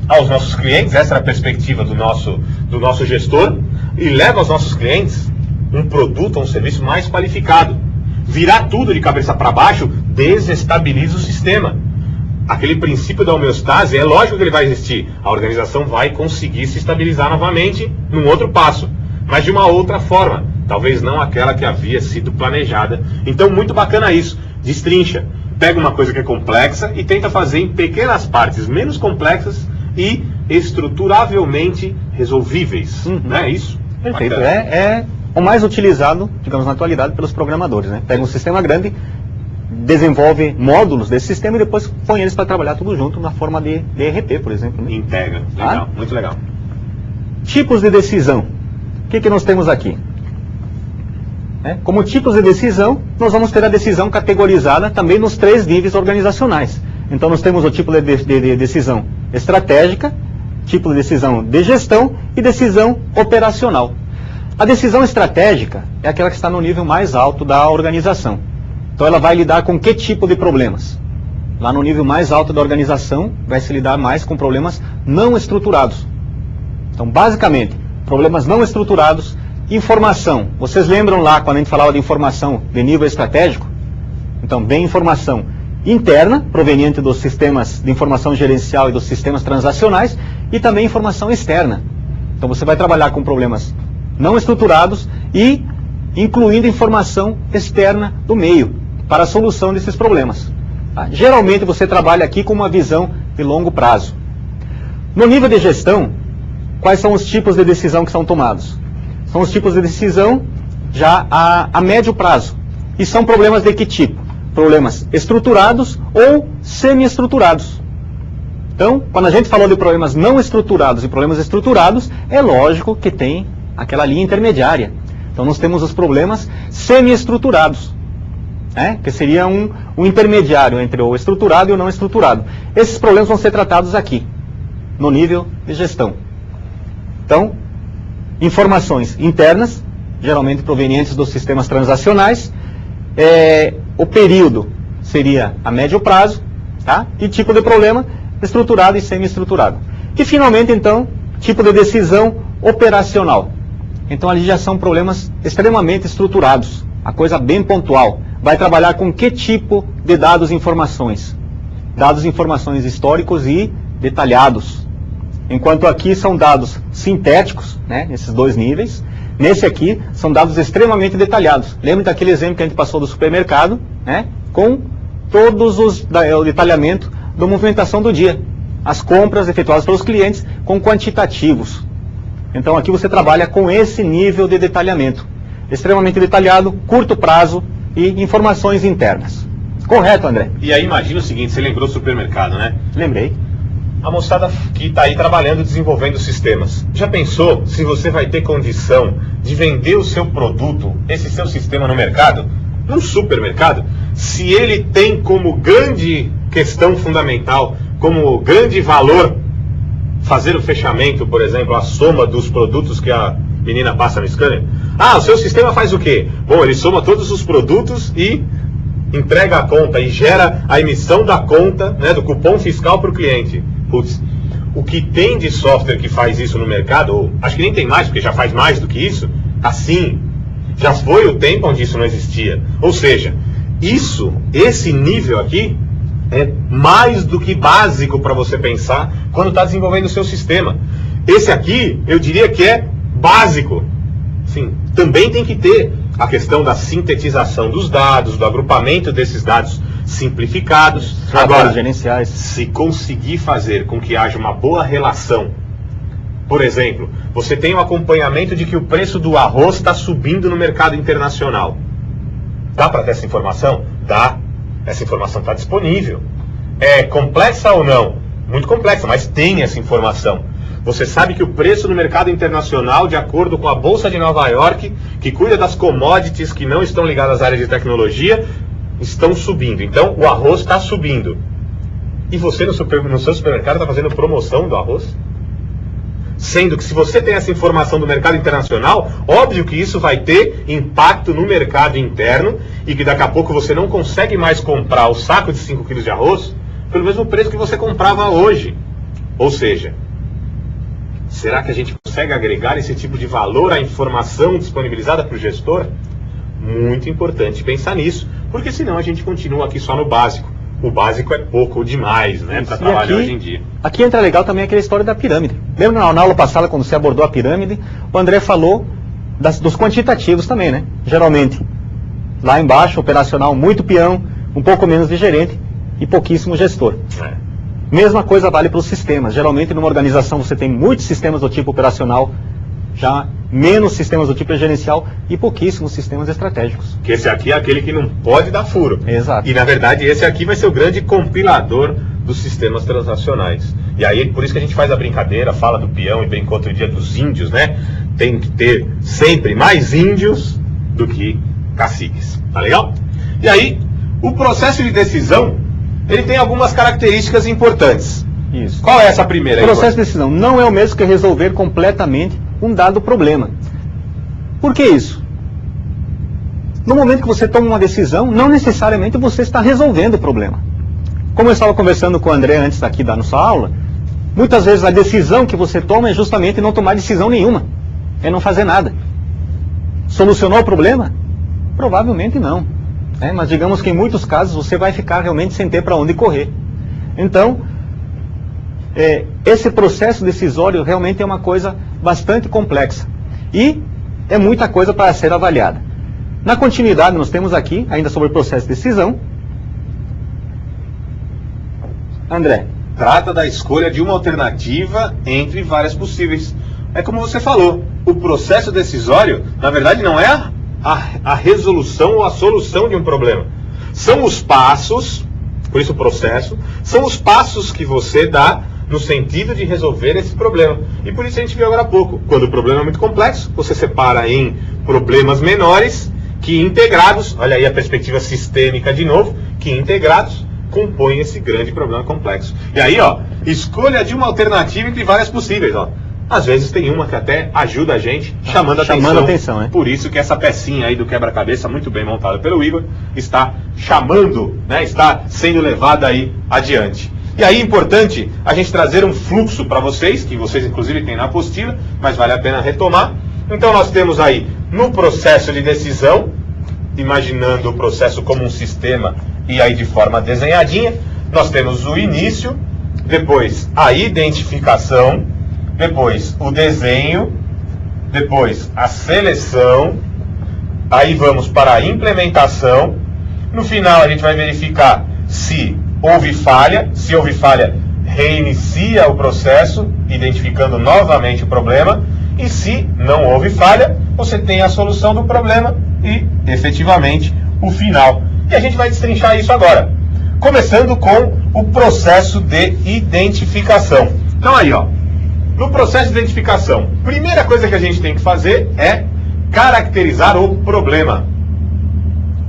aos nossos clientes, essa era a perspectiva do nosso gestor, e leva aos nossos clientes um produto ou um serviço mais qualificado. Virar tudo de cabeça para baixo desestabiliza o sistema. Aquele princípio da homeostase, é lógico que ele vai existir. A organização vai conseguir se estabilizar novamente num outro passo, mas de uma outra forma, talvez não aquela que havia sido planejada. Então, muito bacana isso. Destrincha. Pega uma coisa que é complexa e tenta fazer em pequenas partes menos complexas e estruturavelmente resolvíveis. Não é isso? Perfeito. É o mais utilizado, digamos, na atualidade pelos programadores, né? Pega um sistema grande, desenvolve módulos desse sistema e depois põe eles para trabalhar tudo junto na forma de ERP, por exemplo. Né? Integra. Legal, muito legal. Tipos de decisão. O que nós temos aqui? Como tipos de decisão, nós vamos ter a decisão categorizada também nos 3 níveis organizacionais. Então nós temos o tipo de decisão estratégica, tipo de decisão de gestão e decisão operacional. A decisão estratégica é aquela que está no nível mais alto da organização. Então ela vai lidar com que tipo de problemas? Lá no nível mais alto da organização, vai se lidar mais com problemas não estruturados. Então, basicamente, problemas não estruturados, informação. Vocês lembram lá quando a gente falava de informação de nível estratégico? Então, vem informação interna, proveniente dos sistemas de informação gerencial e dos sistemas transacionais, e também informação externa. Então, você vai trabalhar com problemas não estruturados e incluindo informação externa do meio para a solução desses problemas. Geralmente você trabalha aqui com uma visão de longo prazo. No nível de gestão, quais são os tipos de decisão que são tomados? São os tipos de decisão já a médio prazo. E são problemas de que tipo? Problemas estruturados ou semi-estruturados. Então, quando a gente falou de problemas não estruturados e problemas estruturados, é lógico que tem aquela linha intermediária. Então nós temos os problemas semi-estruturados, que seria um intermediário entre o estruturado e o não estruturado. Esses problemas vão ser tratados aqui, no nível de gestão. Então, informações internas, geralmente provenientes dos sistemas transacionais, o período seria a médio prazo, e tipo de problema, estruturado e semi-estruturado. E finalmente, então, tipo de decisão operacional. Então ali já são problemas extremamente estruturados, a coisa bem pontual. Vai trabalhar com que tipo de dados e informações? Dados e informações históricos e detalhados. Enquanto aqui são dados sintéticos, nesses 2 níveis, Nesse aqui, são dados extremamente detalhados. Lembra daquele exemplo que a gente passou do supermercado, né? Com todos o detalhamento da movimentação do dia. As compras efetuadas pelos clientes com quantitativos. Então aqui você trabalha com esse nível de detalhamento. Extremamente detalhado, curto prazo e informações internas. Correto, André? E aí imagina o seguinte, você lembrou do supermercado, né? Lembrei. A moçada que está aí trabalhando, desenvolvendo sistemas. Já pensou se você vai ter condição de vender o seu produto, esse seu sistema no mercado, num supermercado, se ele tem como grande questão fundamental, como grande valor, fazer o fechamento, por exemplo, a soma dos produtos que a menina passa no scanner? Ah, o seu sistema faz o quê? Bom, ele soma todos os produtos e entrega a conta e gera a emissão da conta, né, do cupom fiscal para o cliente. Putz, o que tem de software que faz isso no mercado, ou acho que nem tem mais, porque já faz mais do que isso, assim, já foi o tempo onde isso não existia. Ou seja, esse nível aqui é mais do que básico para você pensar quando está desenvolvendo o seu sistema. Esse aqui, eu diria que é básico. Sim, também tem que ter a questão da sintetização dos dados, do agrupamento desses dados simplificados. Agora, gerenciais. Se conseguir fazer com que haja uma boa relação, por exemplo, você tem um acompanhamento de que o preço do arroz está subindo no mercado internacional. Dá para ter essa informação? Dá. Essa informação está disponível. É complexa ou não? Muito complexa, mas tem essa informação. Você sabe que o preço no mercado internacional, de acordo com a Bolsa de Nova York, que cuida das commodities que não estão ligadas à área de tecnologia, estão subindo. Então, o arroz está subindo. E você no seu supermercado está fazendo promoção do arroz? Sendo que se você tem essa informação do mercado internacional, óbvio que isso vai ter impacto no mercado interno e que daqui a pouco você não consegue mais comprar o saco de 5 kg de arroz pelo mesmo preço que você comprava hoje. Ou seja, será que a gente consegue agregar esse tipo de valor à informação disponibilizada para o gestor? Muito importante pensar nisso, porque senão a gente continua aqui só no básico. O básico é pouco demais, né, para trabalhar hoje em dia. Aqui entra legal também aquela história da pirâmide. Lembra na aula passada, quando você abordou a pirâmide, o André falou dos quantitativos também, né? Geralmente, lá embaixo, operacional, muito peão, um pouco menos de gerente e pouquíssimo gestor. Mesma coisa vale para os sistemas. Geralmente, numa organização, você tem muitos sistemas do tipo operacional, já menos sistemas do tipo gerencial e pouquíssimos sistemas estratégicos. Que esse aqui é aquele que não pode dar furo. Exato. E na verdade esse aqui vai ser o grande compilador dos sistemas transacionais. E aí por isso que a gente faz a brincadeira, fala do peão e brincou outro dia dos índios, né? Tem que ter sempre mais índios do que caciques. Tá legal? E aí, o processo de decisão, ele tem algumas características importantes. Isso. Qual é essa primeira? O processo de decisão não é o mesmo que resolver completamente um dado problema. Por que isso? No momento que você toma uma decisão, não necessariamente você está resolvendo o problema. Como eu estava conversando com o André antes aqui da nossa aula, muitas vezes a decisão que você toma é justamente não tomar decisão nenhuma. É não fazer nada. Solucionou o problema? Provavelmente não. Mas digamos que em muitos casos você vai ficar realmente sem ter para onde correr. Então, esse processo decisório realmente é uma coisa bastante complexa e é muita coisa para ser avaliada. Na continuidade, nós temos aqui, ainda sobre o processo de decisão, André. Trata da escolha de uma alternativa entre várias possíveis. É como você falou, o processo decisório, na verdade, não é a resolução ou a solução de um problema. São os passos, por isso o processo, são os passos que você dá no sentido de resolver esse problema. E por isso a gente viu agora há pouco, quando o problema é muito complexo, você separa em problemas menores, que integrados, olha aí a perspectiva sistêmica de novo, que integrados compõem esse grande problema complexo. E aí, ó, escolha de uma alternativa entre várias possíveis, ó. Às vezes tem uma que até ajuda a gente, chamando a atenção. Por isso que essa pecinha aí do quebra-cabeça, muito bem montada pelo Igor, está chamando, né, está sendo levada aí adiante. E aí é importante a gente trazer um fluxo para vocês, que vocês inclusive têm na apostila, mas vale a pena retomar. Então nós temos aí, no processo de decisão, imaginando o processo como um sistema e aí de forma desenhadinha, nós temos o início, depois a identificação, depois o desenho, depois a seleção, aí vamos para a implementação. No final a gente vai verificar se houve falha. Se houve falha, reinicia o processo, identificando novamente o problema. E se não houve falha, você tem a solução do problema e, efetivamente, o final. E a gente vai destrinchar isso agora, começando com o processo de identificação. Então aí, ó, no processo de identificação, primeira coisa que a gente tem que fazer é caracterizar o problema.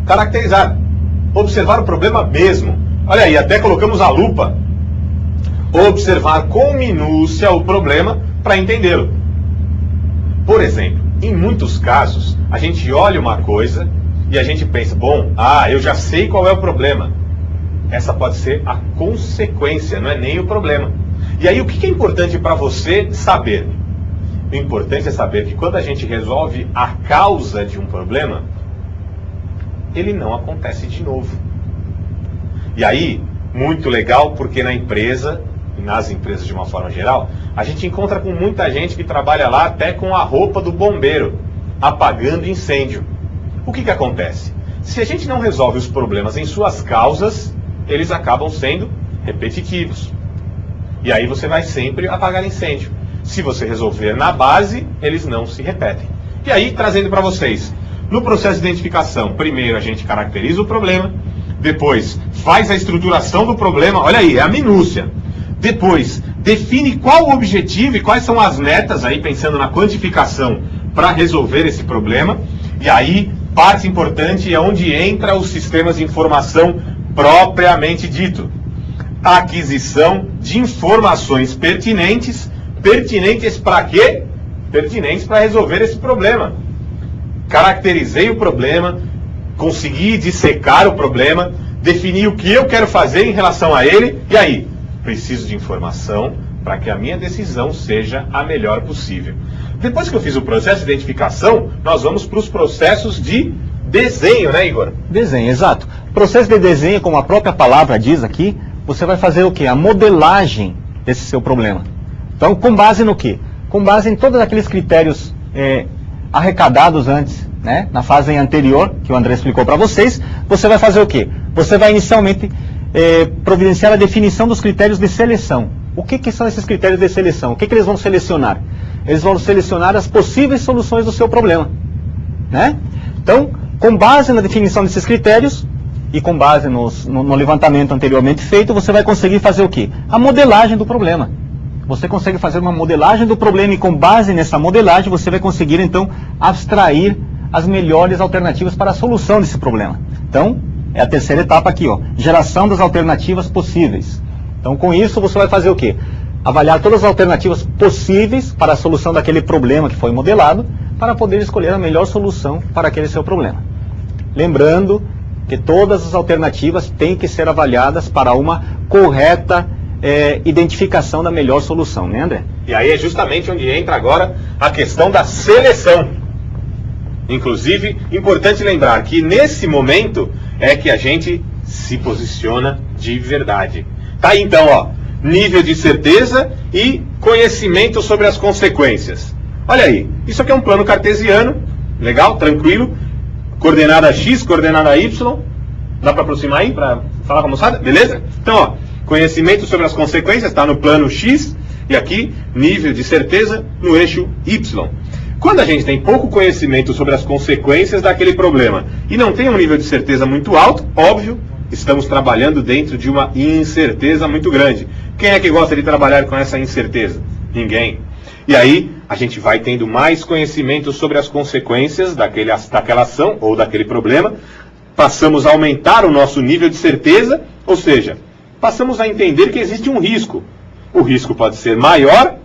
Caracterizar, observar o problema mesmo. Olha aí, até colocamos a lupa. Observar com minúcia o problema para entendê-lo. Por exemplo, em muitos casos, a gente olha uma coisa e a gente pensa, bom, eu já sei qual é o problema. Essa pode ser a consequência, não é nem o problema. E aí o que é importante para você saber? O importante é saber que quando a gente resolve a causa de um problema, ele não acontece de novo. E aí, muito legal, porque na empresa, nas empresas de uma forma geral, a gente encontra com muita gente que trabalha lá até com a roupa do bombeiro, apagando incêndio. O que acontece? Se a gente não resolve os problemas em suas causas, eles acabam sendo repetitivos. E aí você vai sempre apagar incêndio. Se você resolver na base, eles não se repetem. E aí, trazendo para vocês, no processo de identificação, primeiro a gente caracteriza o problema, depois faz a estruturação do problema, olha aí, é a minúcia. Depois, define qual o objetivo e quais são as metas, aí pensando na quantificação, para resolver esse problema. E aí, parte importante é onde entra os sistemas de informação propriamente dito. A aquisição de informações pertinentes. Pertinentes para quê? Pertinentes para resolver esse problema. Caracterizei o problema, consegui dissecar o problema, defini o que eu quero fazer em relação a ele, e aí? Preciso de informação para que a minha decisão seja a melhor possível. Depois que eu fiz o processo de identificação, nós vamos para os processos de desenho, né, Igor? Desenho, exato. Processo de desenho, como a própria palavra diz aqui, você vai fazer o quê? A modelagem desse seu problema. Então, com base no quê? Com base em todos aqueles critérios arrecadados antes, né, na fase anterior, que o André explicou para vocês, você vai fazer o quê? Você vai inicialmente providenciar a definição dos critérios de seleção. O que são esses critérios de seleção? O que eles vão selecionar? Eles vão selecionar as possíveis soluções do seu problema, né? Então, com base na definição desses critérios e com base no levantamento anteriormente feito, você vai conseguir fazer o quê? A modelagem do problema. Você consegue fazer uma modelagem do problema e com base nessa modelagem você vai conseguir então abstrair as melhores alternativas para a solução desse problema. Então, é a terceira etapa aqui, ó, geração das alternativas possíveis. Então, com isso, você vai fazer o quê? Avaliar todas as alternativas possíveis para a solução daquele problema que foi modelado, para poder escolher a melhor solução para aquele seu problema. Lembrando que todas as alternativas têm que ser avaliadas para uma correta identificação da melhor solução, né, André? E aí é justamente onde entra agora a questão da seleção. Inclusive, importante lembrar que nesse momento é que a gente se posiciona de verdade. Tá aí então, ó, nível de certeza e conhecimento sobre as consequências. Olha aí, isso aqui é um plano cartesiano, legal, tranquilo, coordenada X, coordenada Y, dá para aproximar aí, para falar com a moçada, beleza? Então, ó, conhecimento sobre as consequências está no plano X e aqui, nível de certeza no eixo Y. Quando a gente tem pouco conhecimento sobre as consequências daquele problema e não tem um nível de certeza muito alto, óbvio, estamos trabalhando dentro de uma incerteza muito grande. Quem é que gosta de trabalhar com essa incerteza? Ninguém. E aí, a gente vai tendo mais conhecimento sobre as consequências daquela ação ou daquele problema, passamos a aumentar o nosso nível de certeza, ou seja, passamos a entender que existe um risco. O risco pode ser maior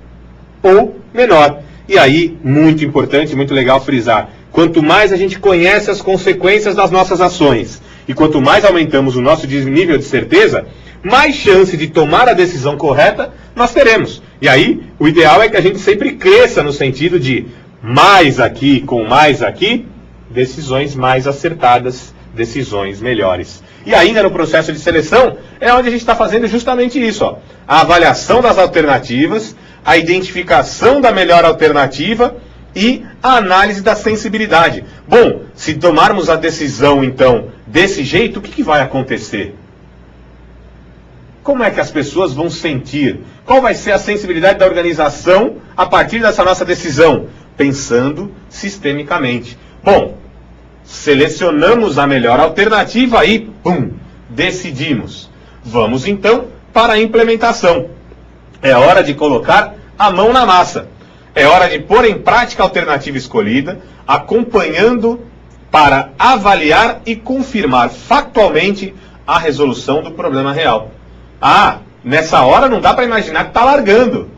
ou menor. E aí, muito importante, muito legal frisar, quanto mais a gente conhece as consequências das nossas ações e quanto mais aumentamos o nosso nível de certeza, mais chance de tomar a decisão correta nós teremos. E aí, o ideal é que a gente sempre cresça no sentido de mais aqui com mais aqui, decisões mais acertadas, decisões melhores. E ainda no processo de seleção, é onde a gente está fazendo justamente isso, ó, a avaliação das alternativas, a identificação da melhor alternativa e a análise da sensibilidade. Bom, se tomarmos a decisão, então, desse jeito, o que vai acontecer? Como é que as pessoas vão sentir? Qual vai ser a sensibilidade da organização a partir dessa nossa decisão? Pensando sistemicamente. Bom, selecionamos a melhor alternativa e, pum, decidimos. Vamos então para a implementação. É hora de colocar a mão na massa. É hora de pôr em prática a alternativa escolhida, acompanhando para avaliar e confirmar factualmente a resolução do problema real. Ah, nessa hora não dá para imaginar que está largando.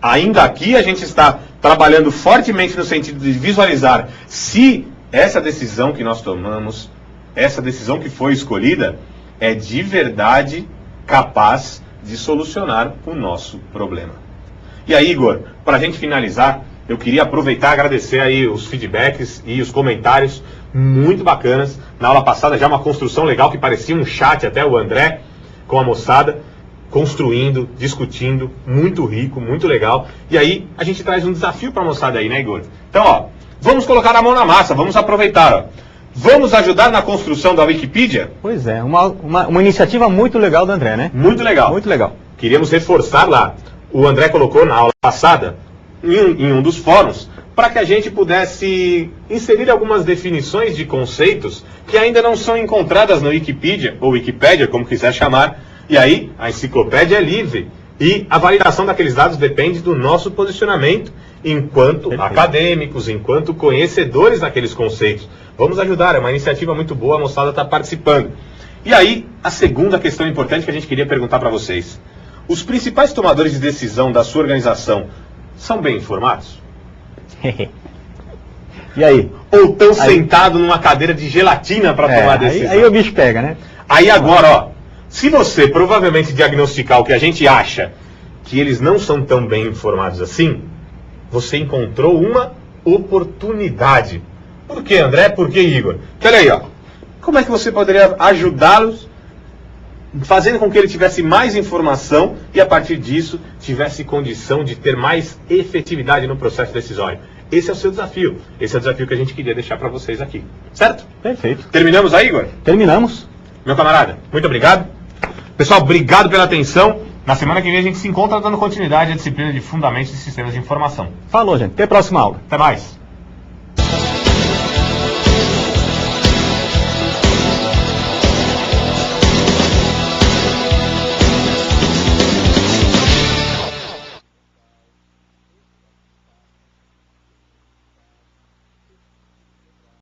Ainda aqui a gente está trabalhando fortemente no sentido de visualizar se essa decisão que nós tomamos, essa decisão que foi escolhida, é de verdade capaz de solucionar o nosso problema. E aí, Igor, para a gente finalizar, eu queria aproveitar e agradecer aí os feedbacks e os comentários muito bacanas. Na aula passada já uma construção legal que parecia um chat, até o André com a moçada, construindo, discutindo, muito rico, muito legal. E aí a gente traz um desafio para a moçada aí, né, Igor? Então, ó, vamos colocar a mão na massa, vamos aproveitar, ó. Vamos ajudar na construção da Wikipedia? Pois é, uma iniciativa muito legal do André, né? Muito legal. Muito legal. Queríamos reforçar lá. O André colocou na aula passada, em um dos fóruns, para que a gente pudesse inserir algumas definições de conceitos que ainda não são encontradas na Wikipedia, ou Wikipédia, como quiser chamar. E aí, a enciclopédia é livre. E a validação daqueles dados depende do nosso posicionamento enquanto acadêmicos, enquanto conhecedores daqueles conceitos. Vamos ajudar, é uma iniciativa muito boa, a moçada está participando. E aí, a segunda questão importante que a gente queria perguntar para vocês. Os principais tomadores de decisão da sua organização são bem informados? E aí? Ou estão sentados numa cadeira de gelatina para tomar a decisão? Aí o bicho pega, né? Aí agora, ó, se você provavelmente diagnosticar o que a gente acha que eles não são tão bem informados assim, você encontrou uma oportunidade. Por que, André? Por que, Igor? Que olha aí, ó. Como é que você poderia ajudá-los fazendo com que ele tivesse mais informação e, a partir disso, tivesse condição de ter mais efetividade no processo decisório? Esse é o seu desafio. Esse é o desafio que a gente queria deixar para vocês aqui. Certo? Perfeito. Terminamos aí, Igor? Terminamos. Meu camarada, muito obrigado. Pessoal, obrigado pela atenção. Na semana que vem a gente se encontra dando continuidade à disciplina de Fundamentos de Sistemas de Informação. Falou, gente. Até a próxima aula. Até mais.